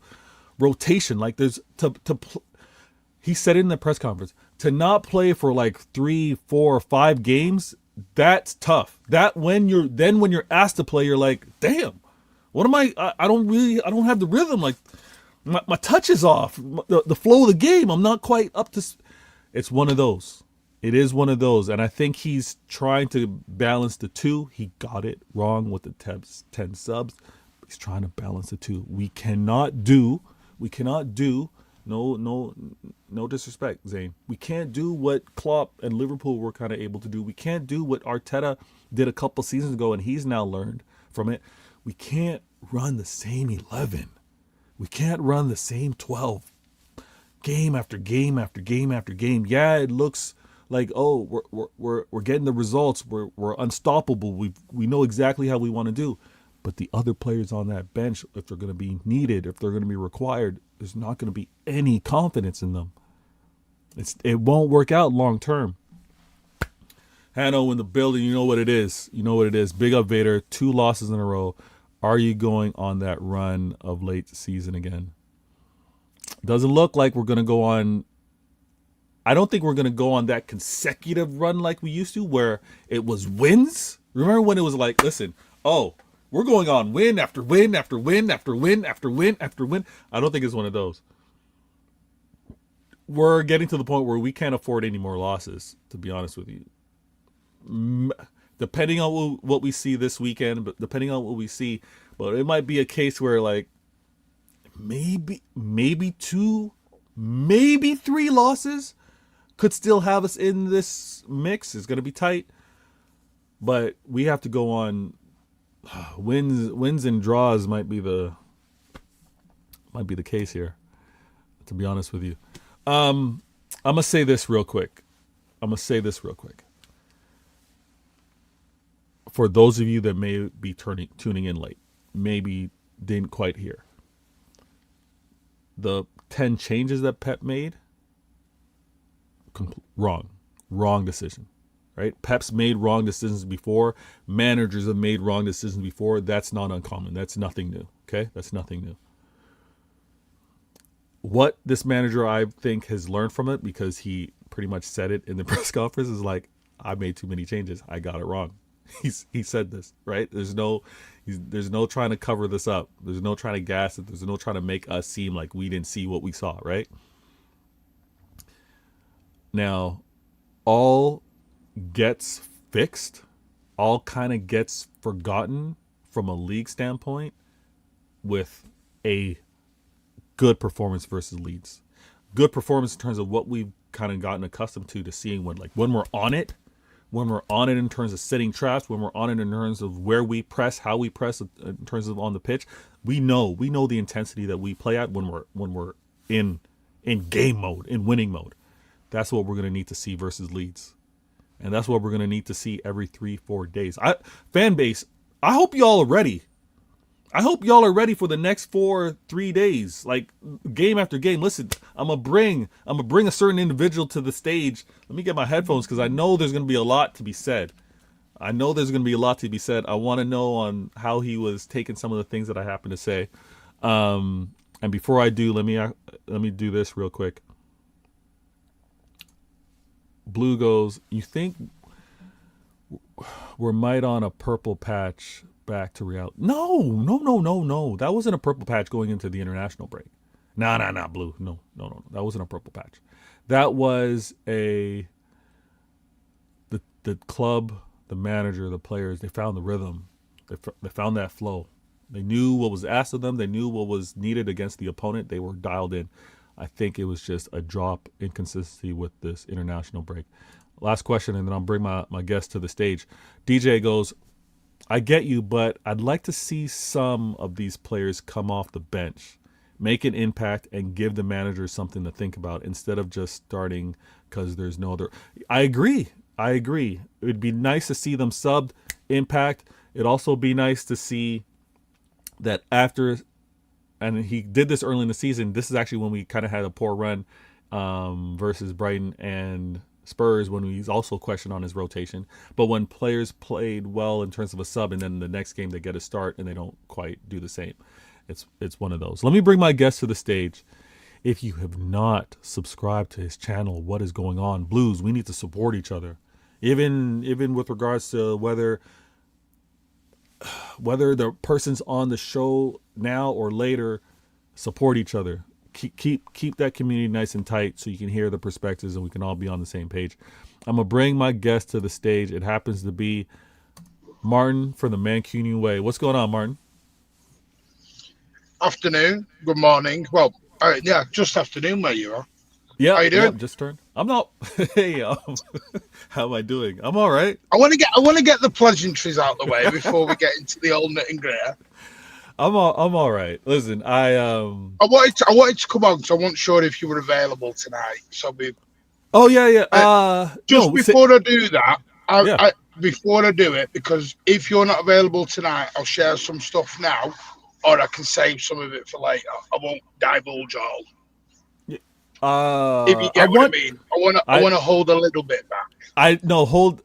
rotation. Like there's he said it in the press conference, to not play for like 3, 4, 5 games. That's tough. That when you're asked to play, you're like, damn, what am I don't have the rhythm. Like my touch is off. The flow of the game, I'm not quite up to. It's one of those. It is one of those. And I think he's trying to balance the two. He got it wrong with the 10 subs. He's trying to balance the two. We cannot do, no disrespect, Zane. We can't do what Klopp and Liverpool were kind of able to do. We can't do what Arteta did a couple seasons ago, and he's now learned from it. We can't run the same 11. We can't run the same 12. Game after game after game after game. Yeah, it looks like, oh, we're getting the results. We're unstoppable. We know exactly how we want to do. But the other players on that bench, if they're going to be needed, if they're going to be required, there's not going to be any confidence in them. It won't work out long term. Hanno in the building, you know what it is. You know what it is. Big up Vader, 2 losses in a row. Are you going on that run of late season again? Doesn't look like we're going to go on. I don't think we're going to go on that consecutive run like we used to, where it was wins. Remember when it was like, listen, we're going on win after win after win after win after win after win. I don't think it's one of those. We're getting to the point where we can't afford any more losses, to be honest with you. Depending on what we see this weekend, but it might be a case where like maybe 2, maybe 3 losses could still have us in this mix. It's going to be tight, but we have to go on. Wins and draws might be the case here, to be honest with you. I'm gonna say this real quick. For those of you that may be tuning in late, maybe didn't quite hear the 10 changes that Pep made. Wrong decision. Right? Pep's made wrong decisions before. Managers have made wrong decisions before. That's not uncommon. That's nothing new. Okay? That's nothing new. What this manager, I think, has learned from it, because he pretty much said it in the press conference, is like, I made too many changes. I got it wrong. He said this, right? There's no trying to cover this up. There's no trying to gas it. There's no trying to make us seem like we didn't see what we saw, right? Now, all gets fixed, all kind of gets forgotten from a league standpoint with a good performance versus Leeds. Good performance in terms of what we've kind of gotten accustomed to seeing when we're on it in terms of setting traps, when we're on it in terms of where we press, how we press in terms of on the pitch. We know the intensity that we play at when we're in game mode, in winning mode. That's what we're going to need to see versus Leeds. And that's what we're going to need to see every 3-4 days. Fan base, I hope y'all are ready. I hope y'all are ready for the next 3 days, like game after game. Listen, I'm gonna bring a certain individual to the stage. Let me get my headphones, because I know there's going to be a lot to be said. I want to know on how he was taking some of the things that I happen to say. And before I do, let me do this real quick. Blue goes, you think we're might on a purple patch back to reality? No. That wasn't a purple patch going into the international break. Nah, Blue. No. That wasn't a purple patch. That was the club, the manager, the players, they found the rhythm. They found that flow. They knew what was asked of them. They knew what was needed against the opponent. They were dialed in. I think it was just a drop in consistency with this international break. Last question, and then I'll bring my guest to the stage. DJ goes, I get you, but I'd like to see some of these players come off the bench, make an impact, and give the manager something to think about instead of just starting because there's no other. I agree. It would be nice to see them subbed, impact. It'd also be nice to see that after, and he did this early in the season, this is actually when we kind of had a poor run versus Brighton and Spurs when he's also questioned on his rotation. But when players played well in terms of a sub, and then the next game they get a start and they don't quite do the same, it's one of those. Let me bring my guest to the stage. If you have not subscribed to his channel, what is going on? Blues, we need to support each other. Even with regards to whether the person's on the show now or later, support each other. Keep that community nice and tight so you can hear the perspectives and we can all be on the same page. I'm gonna bring my guest to the stage. It happens to be Martin from the Mancunian Way. What's going on, Martin? Afternoon. Good morning. Well, yeah, just afternoon where you are. Yeah, how you doing? Just turned. I'm not. Hey, how am I doing? I'm all right. I want to get the pleasantries out of the way before we get into the old nut and grit. I'm all right. Listen, I wanted to come on because I wasn't sure if you were available tonight. So Oh yeah. Before I do that, before I do it, because if you're not available tonight, I'll share some stuff now, or I can save some of it for later. I won't divulge all. If you get what I mean, I want to hold a little bit back. Hold.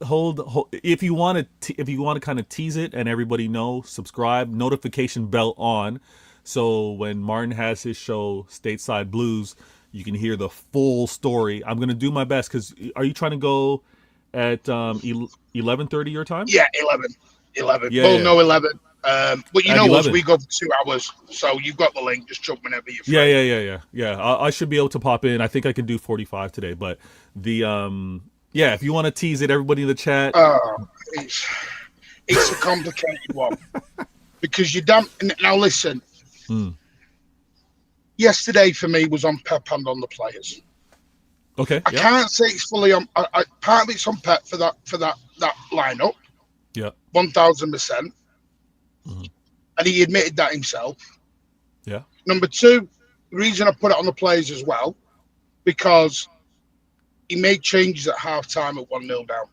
If you want to kind of tease it and everybody know, subscribe, notification bell on, so when Martin has his show Stateside Blues, you can hear the full story. I'm gonna do my best because are you trying to go at 11:30 your time? Yeah, 11. Yeah, no 11. But you know what? We go for 2 hours, so you've got the link. Just jump whenever you're free. Yeah. I should be able to pop in. I think I can do 45 today. But the if you want to tease it, everybody in the chat. It's a complicated one because now listen. Yesterday for me was on Pep and on the players. Okay. I can't say it's fully on. Partly it's on Pep for that lineup. Yeah. 1000%. And he admitted that himself. Yeah. Number two, the reason I put it on the players as well, because he made changes at half-time at 1-0 down.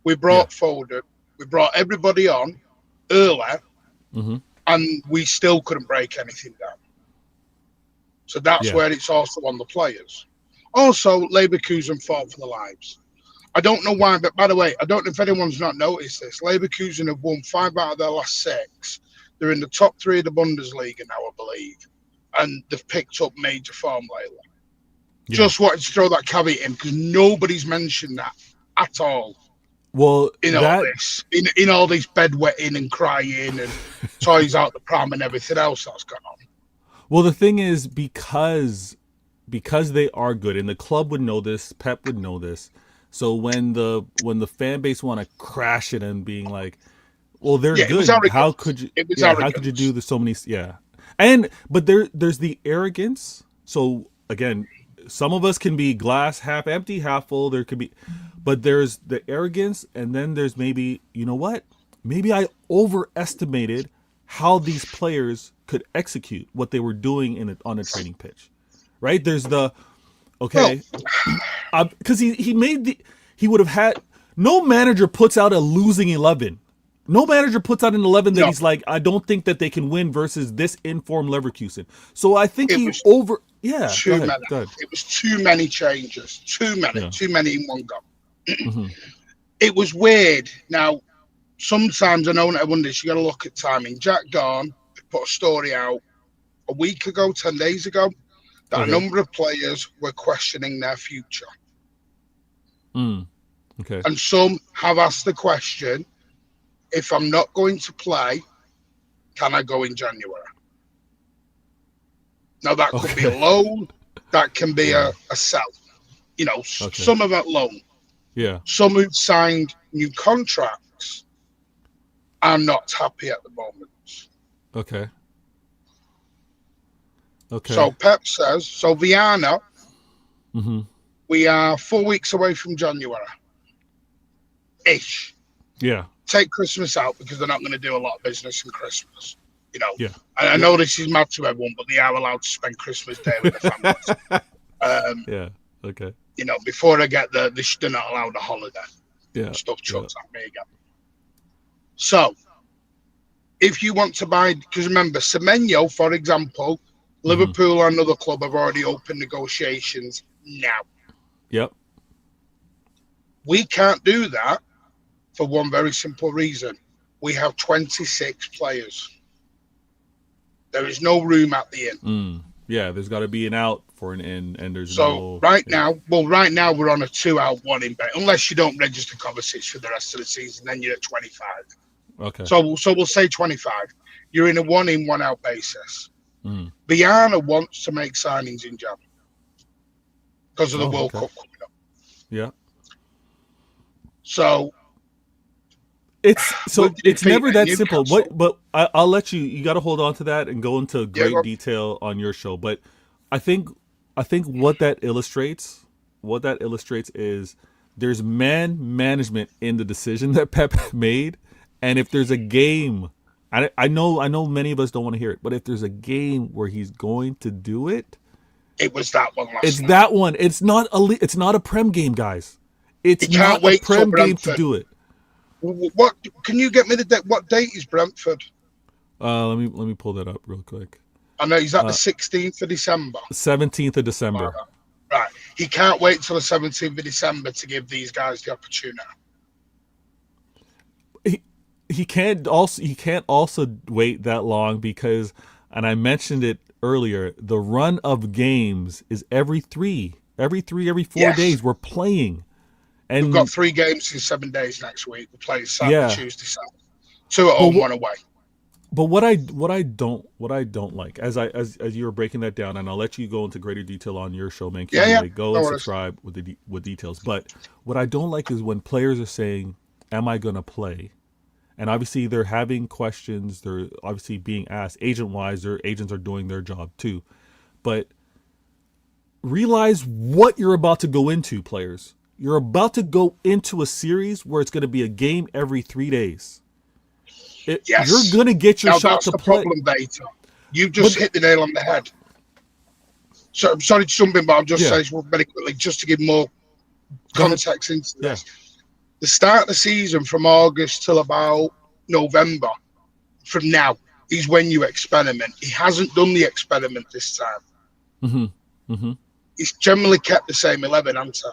We brought forward, we brought everybody on early, and we still couldn't break anything down. So that's where it's also on the players. Also, Leverkusen fought for their lives. I don't know why, but by the way, I don't know if anyone's not noticed this. Leverkusen have won 5 out of their last 6. They're in the top 3 of the Bundesliga now, I believe. And they've picked up major form lately. Yeah. Just wanted to throw that caveat in because nobody's mentioned that at all. Well, all this, in all this bedwetting and crying and toys out the pram and everything else that's gone on. Well, the thing is, because they are good, and the club would know this, Pep would know this. So when the fan base want to crash it and being like, well, they're good. How could you? How could you do this? So many, but there's the arrogance. So again, some of us can be glass half empty, half full. There could be, but there's the arrogance, and then there's maybe, you know what? Maybe I overestimated how these players could execute what they were doing on a training pitch, right? There's the because he would have had no manager puts out a losing 11. No manager puts out an 11 that he's like, I don't think that they can win versus this informed Leverkusen. So I think It was too many changes, too many in one go. It was weird. Now, sometimes I know everyone does. You got to look at timing. Jack Garn put a story out a week ago, 10 days ago, that a number of players were questioning their future. Okay. And some have asked the question, if I'm not going to play, can I go in January? Now, that could be a loan. That can be a sell. Some of that loan. Yeah. Some who've signed new contracts are not happy at the moment. Okay. So Pep says, Viana, we are 4 weeks away from January. Ish. Yeah. Take Christmas out because they're not going to do a lot of business in Christmas. And I know this is mad to everyone, but they are allowed to spend Christmas Day with their families. Okay. Before they get they're not allowed a holiday. Yeah. Stuff chucks at me again. So, if you want to buy, because remember, Semenyo, for example, Liverpool and another club have already opened negotiations now. Yep. We can't do that for one very simple reason. We have 26 players. There is no room at the inn. Yeah, there's got to be an out for an in, and there's So no. right now we're on a 2-out, 1 in bet. Unless you don't register Kovacic for the rest of the season, then you're at 25. Okay. So we'll say 25. You're in a 1 in, 1 out basis. Viana wants to make signings in Jan because of the World Cup coming up. Yeah. So it's never that simple. But I'll let you. You got to hold on to that and go into great detail on your show. But I think what that illustrates is there's management in the decision that Pep made, and if there's a game, I know many of us don't want to hear it, but if there's a game where he's going to do it, it was that one last it's night. that one. It's not a Prem game, guys. It's not a Prem game to do it. What can you get me what date is Brentford? Let me pull that up real quick. I know he's at the 16th of December. 17th of December. Right. He can't wait till the 17th of December to give these guys the opportunity. He can't also wait that long because, and I mentioned it earlier, the run of games is every 4 days we're playing. And we've got 3 games in 7 days next week. We're playing Saturday, Tuesday, Saturday. 2 at home, 1 away. But what I don't like, as you were breaking that down, and I'll let you go into greater detail on your show, man. Go and subscribe with details. But what I don't like is when players are saying, "Am I going to play?" And obviously they're having questions. They're obviously being asked agent-wise. Their agents are doing their job too. But realize what you're about to go into, players. You're about to go into a series where it's going to be a game every 3 days. Yes. You're going to get your shot to play. That's the problem, Beta. You just hit the nail on the head. So I'm sorry to jump in, but I'll just say very quickly, just to give more context into this. The start of the season from August till about November, from now, is when you experiment. He hasn't done the experiment this time. He's generally kept the same 11 answer,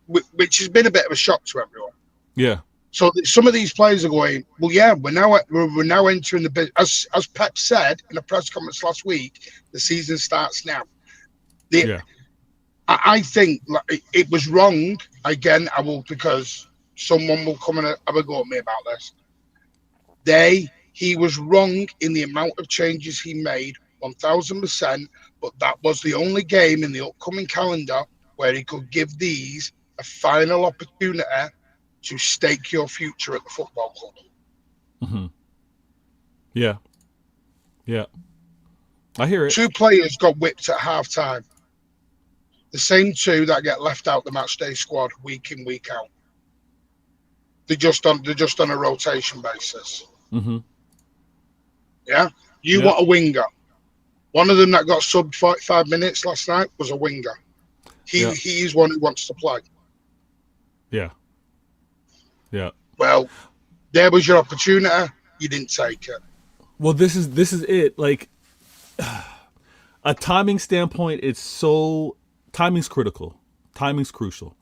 which has been a bit of a shock to everyone. Yeah. So some of these players are going, well, yeah, we're now entering the bit. As Pep said in a press conference last week, the season starts now. I think it was wrong. Again, because someone will come and have a go at me about this. He was wrong in the amount of changes he made, 1,000%. But that was the only game in the upcoming calendar where he could give these a final opportunity to stake your future at the football club. Yeah. I hear it. 2 players got whipped at half-time. The same 2 that get left out the matchday squad week in, week out. They're just on a rotation basis. Yeah? You want a winger. One of them that got subbed 45 minutes last night was a winger. He is one who wants to play. Yeah. Well, there was your opportunity. You didn't take it. Well, this is it. Like, a timing standpoint, timing's critical. Timing's crucial.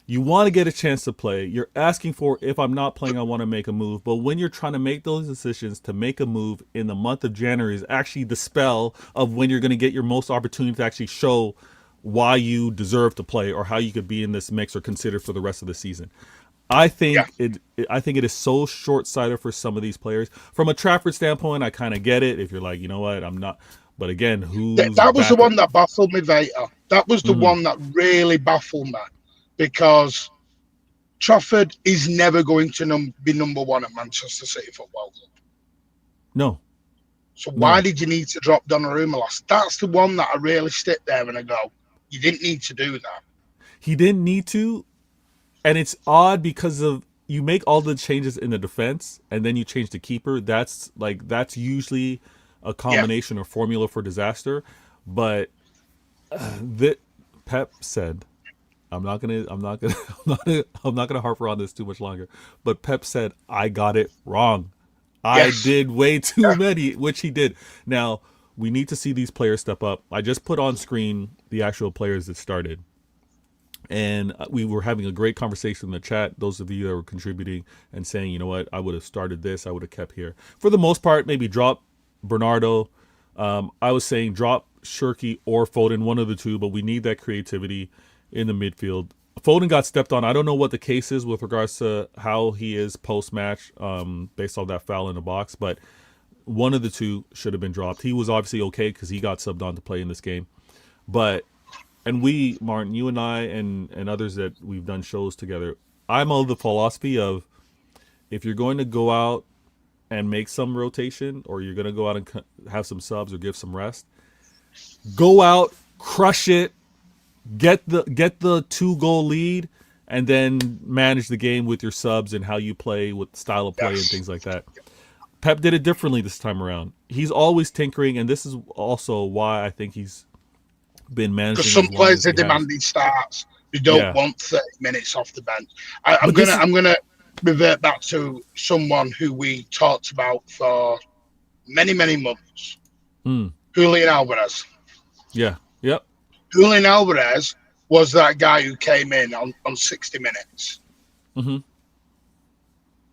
You want to get a chance to play. You're asking for, if I'm not playing, I want to make a move. But when you're trying to make those decisions to make a move in the month of January is actually the spell of when you're going to get your most opportunity to actually show why you deserve to play or how you could be in this mix or considered for the rest of the season. I think it is so short-sighted for some of these players. From a Trafford standpoint, I kind of get it. If you're like, you know what, I'm not. But again, that was the one that baffled me, Vader. That was the one that really baffled me, because Trafford is never going to be number 1 at Manchester City Football Club. No. So why did you need to drop Donnarumma last? That's the one that I really sit there and I go, you didn't need to do that. He didn't need to. And it's odd because you make all the changes in the defense and then you change the keeper. That's usually a combination or formula for disaster. But Pep said, I'm not gonna harp on this too much longer. But Pep said, I got it wrong. I did way too many, which he did. Now we need to see these players step up. I just put on screen the actual players that started. And we were having a great conversation in the chat. Those of you that were contributing and saying, you know what, I would have started this, I would have kept here. For the most part, maybe drop Bernardo. I was saying drop Shirky or Foden, one of the two, but we need that creativity in the midfield. Foden got stepped on. I don't know what the case is with regards to how he is post-match based on that foul in the box, but one of the two should have been dropped. He was obviously okay because he got subbed on to play in this game. But and we, Martin, you and I and others that we've done shows together, I'm of the philosophy of if you're going to go out and make some rotation or you're going to go out and have some subs or give some rest, go out, crush it, get the 2-goal lead, and then manage the game with your subs and how you play with style of play and things like that. Pep did it differently this time around. He's always tinkering, and this is also why I think he's been managing. Because some players are demanding starts. You don't want 30 minutes off the bench. I'm gonna revert back to someone who we talked about for many months. Julian Alvarez. Yeah. Yep. Julian Alvarez was that guy who came in on 60 minutes. Mm-hmm.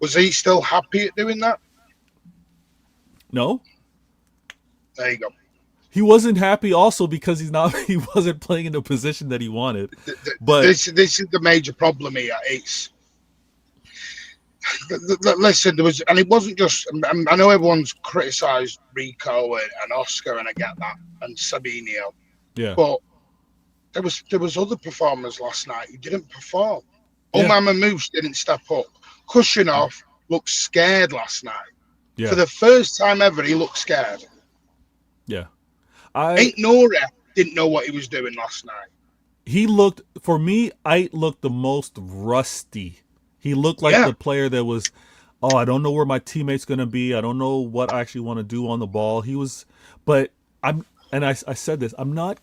Was he still happy at doing that? No. There you go. He wasn't happy also because he wasn't playing in the position that he wanted. But this is the major problem here. It's listen, there was, and it wasn't just. I know everyone's criticised Rico and Oscar, and I get that, and Sabinho. Yeah. But there was other performers last night who didn't perform. Omar Mamouche didn't step up. Kushinov looked scared last night. Yeah. For the first time ever, he looked scared. Yeah. Ain't Nora didn't know what he was doing last night. He looked, for me, Ait looked the most rusty. He looked like the player that was, I don't know where my teammate's going to be. I don't know what I actually want to do on the ball. He was, but I said this, I'm not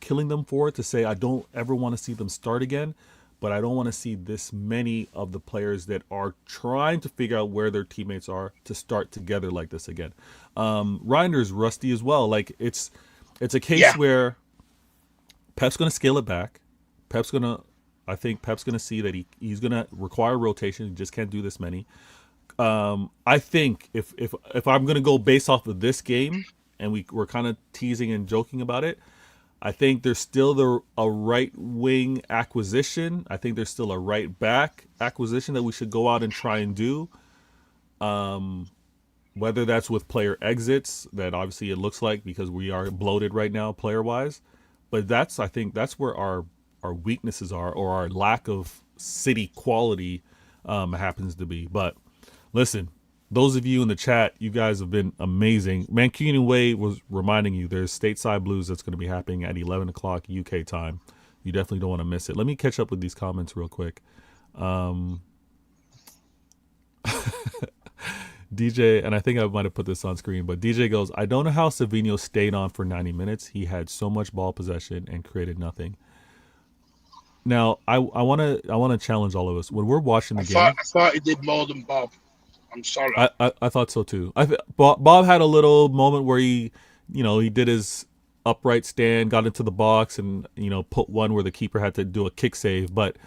killing them for it to say I don't ever want to see them start again, but I don't want to see this many of the players that are trying to figure out where their teammates are to start together like this again. Reiner's rusty as well. Like it's a case where Pep's going to scale it back. I think Pep's going to see that he's going to require rotation. He just can't do this many. I think if I'm going to go based off of this game, and we're kind of teasing and joking about it, I think there's still a right wing acquisition. I think there's still a right back acquisition that we should go out and try and do. Whether that's with player exits, that obviously it looks like because we are bloated right now player wise, but I think that's where our weaknesses are, or our lack of city quality happens to be. But listen, those of you in the chat, you guys have been amazing. Mancunian Way was reminding you there's Stateside Blues that's going to be happening at 11 o'clock UK time. You definitely don't want to miss it. Let me catch up with these comments real quick. DJ, and I think I might have put this on screen, but DJ goes, I don't know how Savinho stayed on for 90 minutes. He had so much ball possession and created nothing. Now, I want to challenge all of us. When we're watching the game... I thought he did more than Bob. I'm sorry. I thought so too. Bob had a little moment where he did his upright stand, got into the box, and put one where the keeper had to do a kick save. But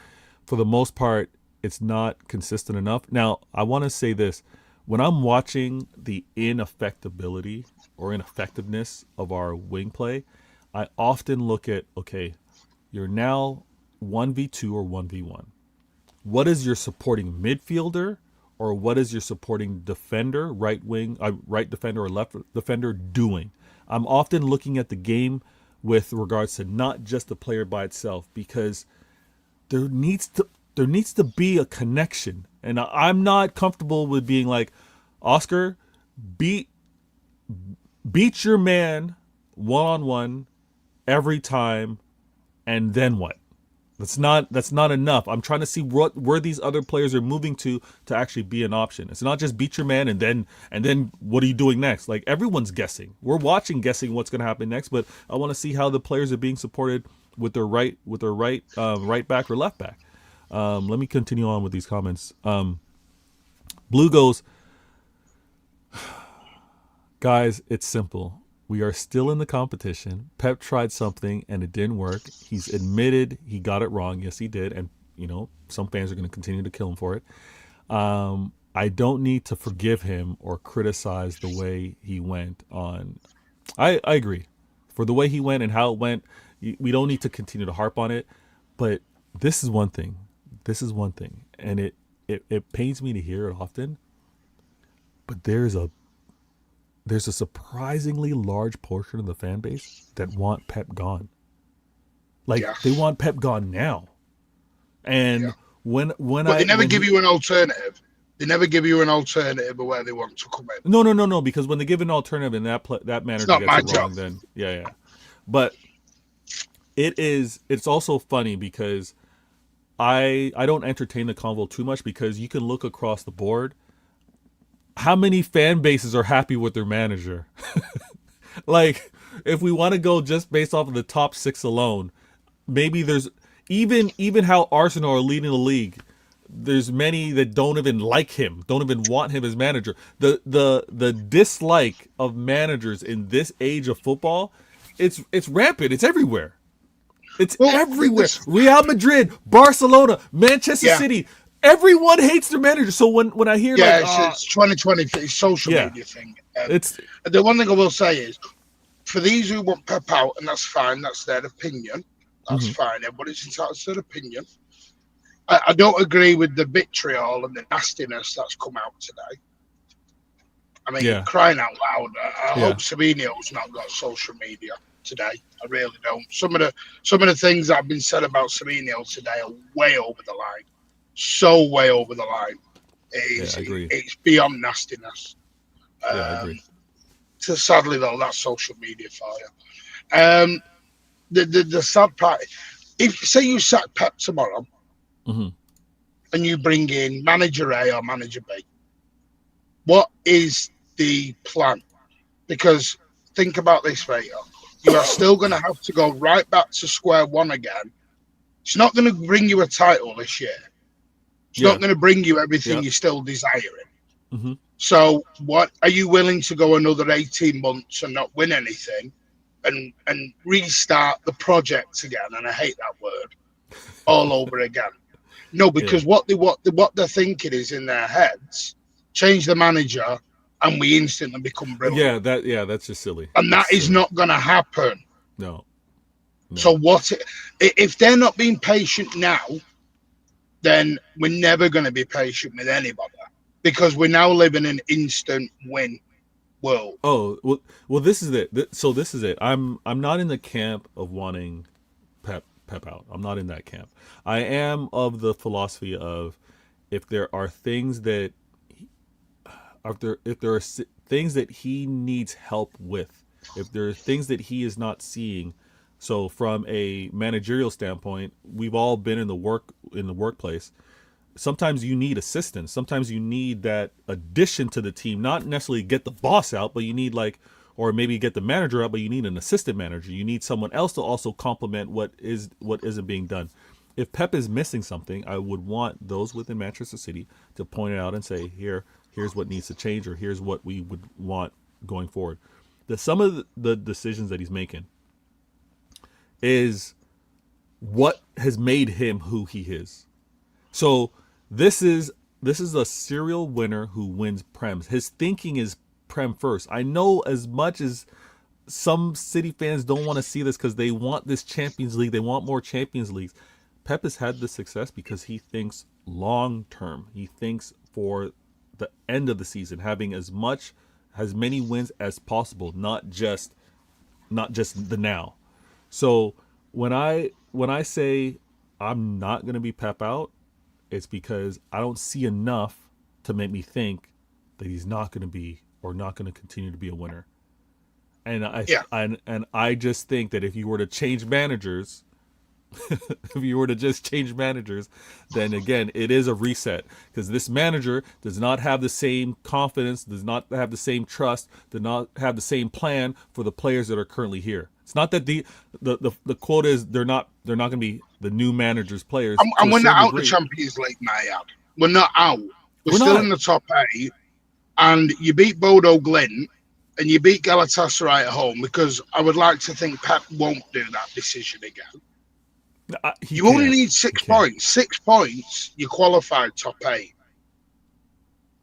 for the most part, it's not consistent enough. Now, I want to say this: when I'm watching the ineffectability or ineffectiveness of our wing play, I often look at you're now 1v2 or 1v1. What is your supporting midfielder? Or what is your supporting defender, right defender or left defender doing? I'm often looking at the game with regards to not just the player by itself, because there needs to be a connection. And I'm not comfortable with being like, Oscar, beat your man one-on-one every time, and then what? That's not enough. I'm trying to see where these other players are moving to actually be an option. It's not just beat your man and then what are you doing next? Like, everyone's guessing. We're guessing what's going to happen next, but I want to see how the players are being supported with their right back or left back. Let me continue on with these comments. Blue goes, guys, it's simple. We are still in the competition. Pep tried something and it didn't work. He's admitted he got it wrong. Yes, he did. And, some fans are going to continue to kill him for it. I don't need to forgive him or criticize the way he went on. I agree. For the way he went and how it went, we don't need to continue to harp on it. But this is one thing. This is one thing. And it pains me to hear it often. But there's a surprisingly large portion of the fan base that want Pep gone. Like, they want Pep gone now. And when they never give you an alternative. They never give you an alternative of where they want to come in. No. Because when they give an alternative and that manager gets it wrong, then yeah. But it's also funny because I don't entertain the convo too much, because you can look across the board. How many fan bases are happy with their manager? Like, if we want to go just based off of the top 6 alone, maybe there's even how Arsenal are leading the league. There's many that don't even like him, don't even want him as manager. The dislike of managers in this age of football, it's rampant. It's everywhere. It's everywhere. Real Madrid, Barcelona, Manchester City. Everyone hates their manager. So when I hear it's 2020, it's social media thing. It's the one thing I will say is, for these who want Pep out, and that's fine. That's their opinion. That's fine. Everybody's entitled to their opinion. I don't agree with the vitriol and the nastiness that's come out today. I mean, crying out loud. I hope Savinio's not got social media today. I really don't. Some of the things that have been said about Savinio today are way over the line. So way over the line. It's beyond nastiness. I agree. So sadly though, that's social media for you. The sad part, if say you sack Pep tomorrow, and you bring in manager A or manager B, what is the plan? Because think about this, Vader. You are still going to have to go right back to square one again. It's not going to bring you a title this year. It's not going to bring you everything you're still desiring. So what are you willing to go another 18 months and not win anything and restart the project again? And I hate that word, all over again. No, because what they're thinking is in their heads, change the manager and we instantly become brilliant. That's just silly. And that is not going to happen. No. So if they're not being patient now, then we're never going to be patient with anybody, because we now live in an instant win world. Oh, well, this is it. So this is it. I'm not in the camp of wanting Pep out. I'm not in that camp. I am of the philosophy of, if there are things that things that he needs help with, if there are things that he is not seeing. So from a managerial standpoint, we've all been in the workplace. Sometimes you need assistance. Sometimes you need that addition to the team, not necessarily get the boss out, but you need or maybe get the manager out, but you need an assistant manager. You need someone else to also complement what isn't being done. If Pep is missing something, I would want those within Manchester City to point it out and say, here's what needs to change, or here's what we would want going forward. Some of the decisions that he's making is what has made him who he is. So this is a serial winner who wins Prems. His thinking is Prem first. I know, as much as some City fans don't want to see this because they want this Champions League, they want more Champions Leagues. Pep has had this success because he thinks long term. He thinks for the end of the season, having as many wins as possible, not just the now. So when I say I'm not going to be Pep out, it's because I don't see enough to make me think that he's not going to be, or not going to continue to be, a winner. And I just think that if you were to change managers, then again, it is a reset, because this manager does not have the same confidence, does not have the same trust, does not have the same plan for the players that are currently here. It's not that the quote is they're not going to be the new managers' players. And we're not out the Champions League, Mayad. We're not out. We're still in the top 8, and you beat Bodo Glint, and you beat Galatasaray at home, because I would like to think Pep won't do that decision again. You only need 6 points. 6 points, you qualified top 8.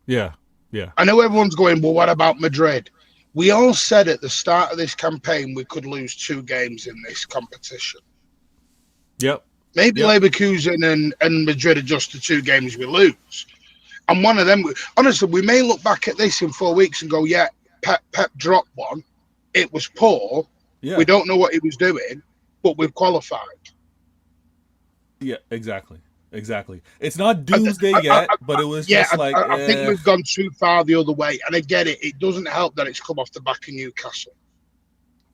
Yeah, yeah. I know everyone's going, well, what about Madrid? We all said at the start of this campaign we could lose 2 games in this competition. Yep. Maybe Leverkusen and Madrid are just the 2 games we lose. And one of them, honestly, we may look back at this in 4 weeks and go, yeah, Pep dropped one. It was poor. Yeah. We don't know what he was doing, but we've qualified. Yeah, exactly. It's not doomsday yet, but it was just like... I think we've gone too far the other way. And I get it. It doesn't help that it's come off the back of Newcastle.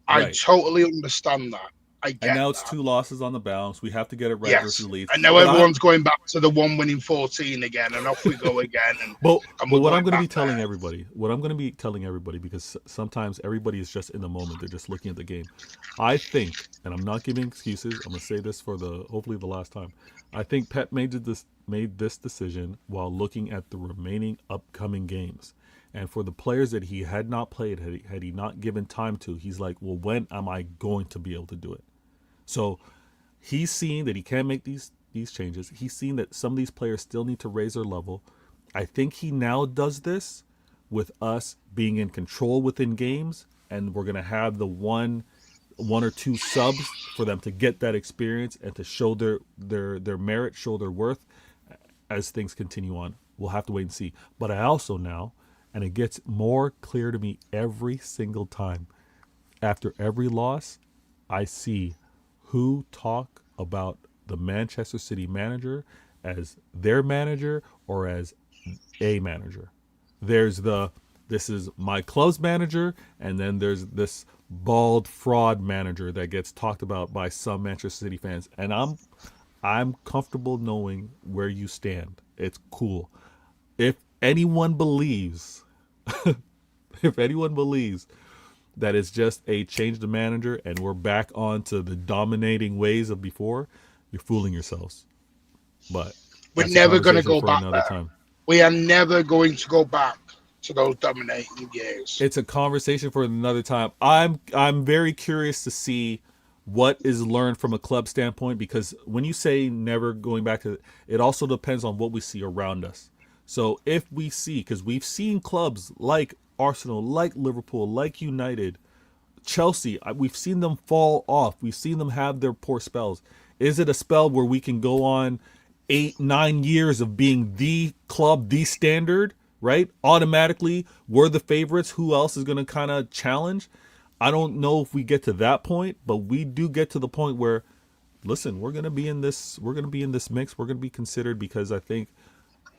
Right. I totally understand that. I get and now that. It's 2 losses on the bounce. We have to get it right versus Leeds. And now everyone's going back to the 1 winning 14 again, and off we go again. But what I'm going to be telling everybody, because sometimes everybody is just in the moment. They're just looking at the game. I think, and I'm not giving excuses, I'm going to say this for hopefully the last time. I think Pep made this decision while looking at the remaining upcoming games. And for the players that he had not played, had he not given time to, he's like, well, when am I going to be able to do it? So he's seen that he can't make these changes. He's seen that some of these players still need to raise their level. I think he now does this with us being in control within games, and we're going to have the one or two subs for them to get that experience and to show their merit, show their worth as things continue on. We'll have to wait and see. But I also now, and it gets more clear to me every single time, after every loss, I see who talk about the Manchester City manager as their manager or as a manager. There's this is my club's manager, and then there's this bald fraud manager that gets talked about by some Manchester City fans. And I'm comfortable knowing where you stand. It's cool. If anyone believes that it's just a change the manager and we're back onto the dominating ways of before, you're fooling yourselves. But we're never going to go back there. Time. We are never going to go back to those dominating years. It's a conversation for another time. I'm very curious to see what is learned from a club standpoint, because when you say never going back to it, also depends on what we see around us. So if we see, because we've seen clubs like Arsenal, like Liverpool, like United, Chelsea, we've seen them fall off. We've seen them have their poor spells. Is it a spell where we can go on 8-9 years of being the club, the standard, right? Automatically, we're the favorites. Who else is going to kind of challenge? I don't know if we get to that point, but we do get to the point where, listen, we're going to be in this mix. We're going to be considered, because I think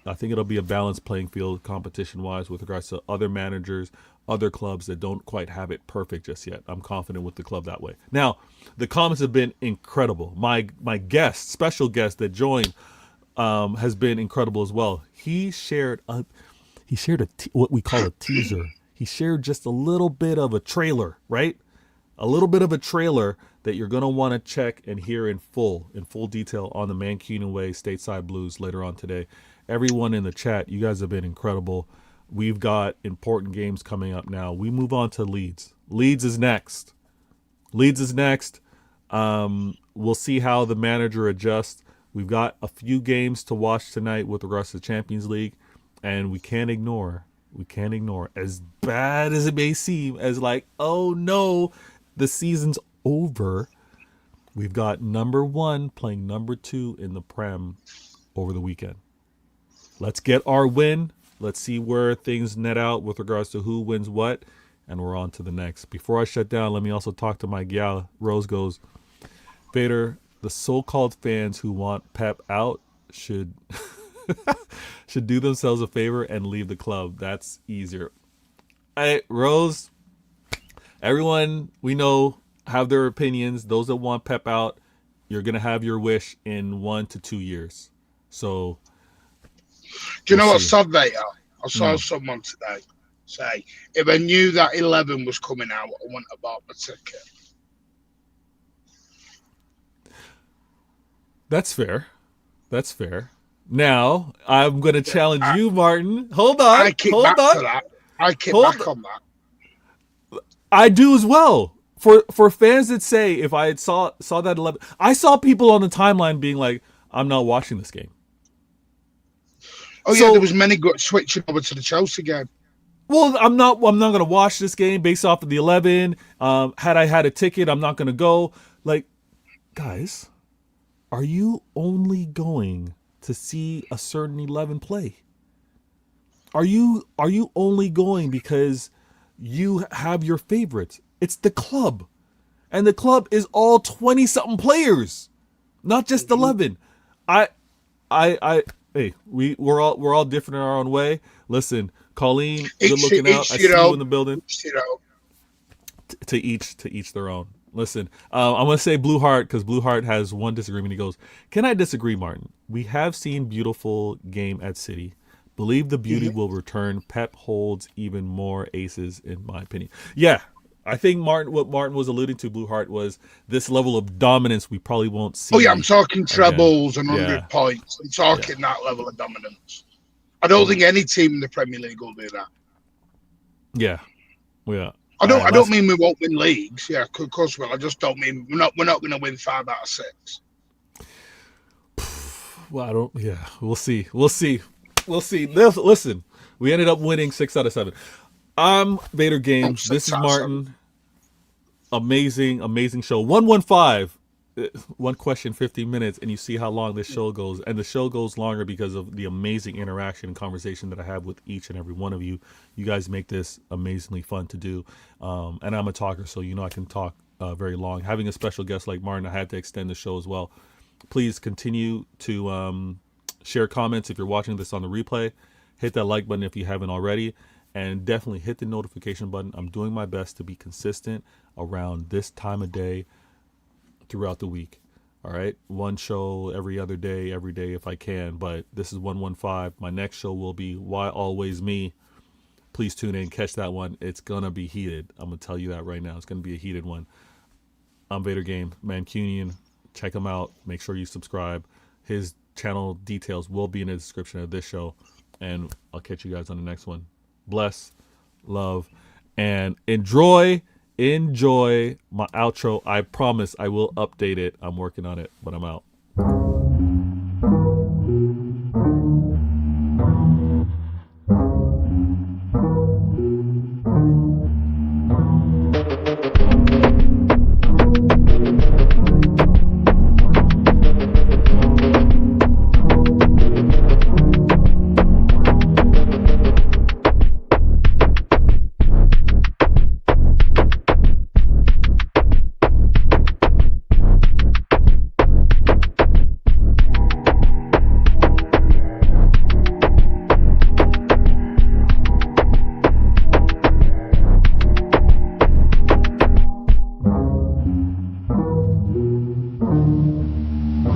it'll be a balanced playing field competition-wise with regards to other managers, other clubs that don't quite have it perfect just yet. I'm confident with the club that way. Now, the comments have been incredible. My special guest that joined, has been incredible as well. He shared what we call a teaser. He shared just a little bit of a trailer, right? A little bit of a trailer that you're going to want to check and hear in full detail on the Mancunian Way Stateside Blues later on today. Everyone in the chat, you guys have been incredible. We've got important games coming up now. We move on to Leeds. Leeds is next. We'll see how the manager adjusts. We've got a few games to watch tonight with regards to the Champions League, and we can't ignore, as bad as it may seem, as like, oh no, the season's over. We've got number 1 playing number 2 in the Prem over the weekend. Let's get our win. Let's see where things net out with regards to who wins what, and we're on to the next. Before I shut down, let me also talk to my gal. Rose goes, Vader, the so-called fans who want Pep out should do themselves a favor and leave the club. That's easier. Hey, Rose, everyone we know have their opinions. Those that want Pep out, you're going to have your wish in 1 to 2 years. So, do you know what's sad, Vader? I saw someone today say, if I knew that 11 was coming out, I wouldn't have bought the ticket. That's fair. Now, I'm going to challenge you, Martin. Hold on. I kick back on that. I do as well. For fans that say if I had saw that 11, I saw people on the timeline being like, I'm not watching this game. Oh yeah, there was many switching over to the Chelsea game. Well, I'm not going to watch this game based off of the 11. Had I had a ticket, I'm not going to go. Like, guys, are you only going to see a certain 11 play? Are you only going because you have your favorites? It's the club. And the club is all 20 something players, not just 11. Hey, we're all different in our own way. Listen, Colleen, good looking out. I see you in the building. To each their own. Listen, I'm gonna say Blue Heart because Blue Heart has one disagreement. He goes, "Can I disagree, Martin? We have seen beautiful game at City. Believe the beauty will return. Pep holds even more aces, in my opinion." Yeah, I think what Martin was alluding to, Blue Heart, was this level of dominance we probably won't see. Oh yeah, I'm talking trebles and 100 points. I'm talking that level of dominance. I don't think any team in the Premier League will do that. Yeah. I don't mean we won't win leagues. Yeah, of course we will. I just don't mean we're not going to win 5 out of 6. Well, I don't. Yeah, we'll see. Listen, we ended up winning 6 out of 7. I'm Vader Games. This is Martin. Amazing show. 115. One question, 15 minutes, and you see how long this show goes. And the show goes longer because of the amazing interaction and conversation that I have with each and every one of you. You guys make this amazingly fun to do. And I'm a talker, so I can talk very long. Having a special guest like Martin, I had to extend the show as well. Please continue to share comments if you're watching this on the replay. Hit that like button if you haven't already. And definitely hit the notification button. I'm doing my best to be consistent around this time of day throughout the week. All right. One show every other day, every day if I can. But this is 115. My next show will be Why Always Me. Please tune in. Catch that one. It's going to be heated. I'm going to tell you that right now. It's going to be a heated one. I'm Vader Game. Mancunian. Check him out. Make sure you subscribe. His channel details will be in the description of this show. And I'll catch you guys on the next one. Bless, love, and enjoy my outro. I promise I will update it. I'm working on it, but I'm out.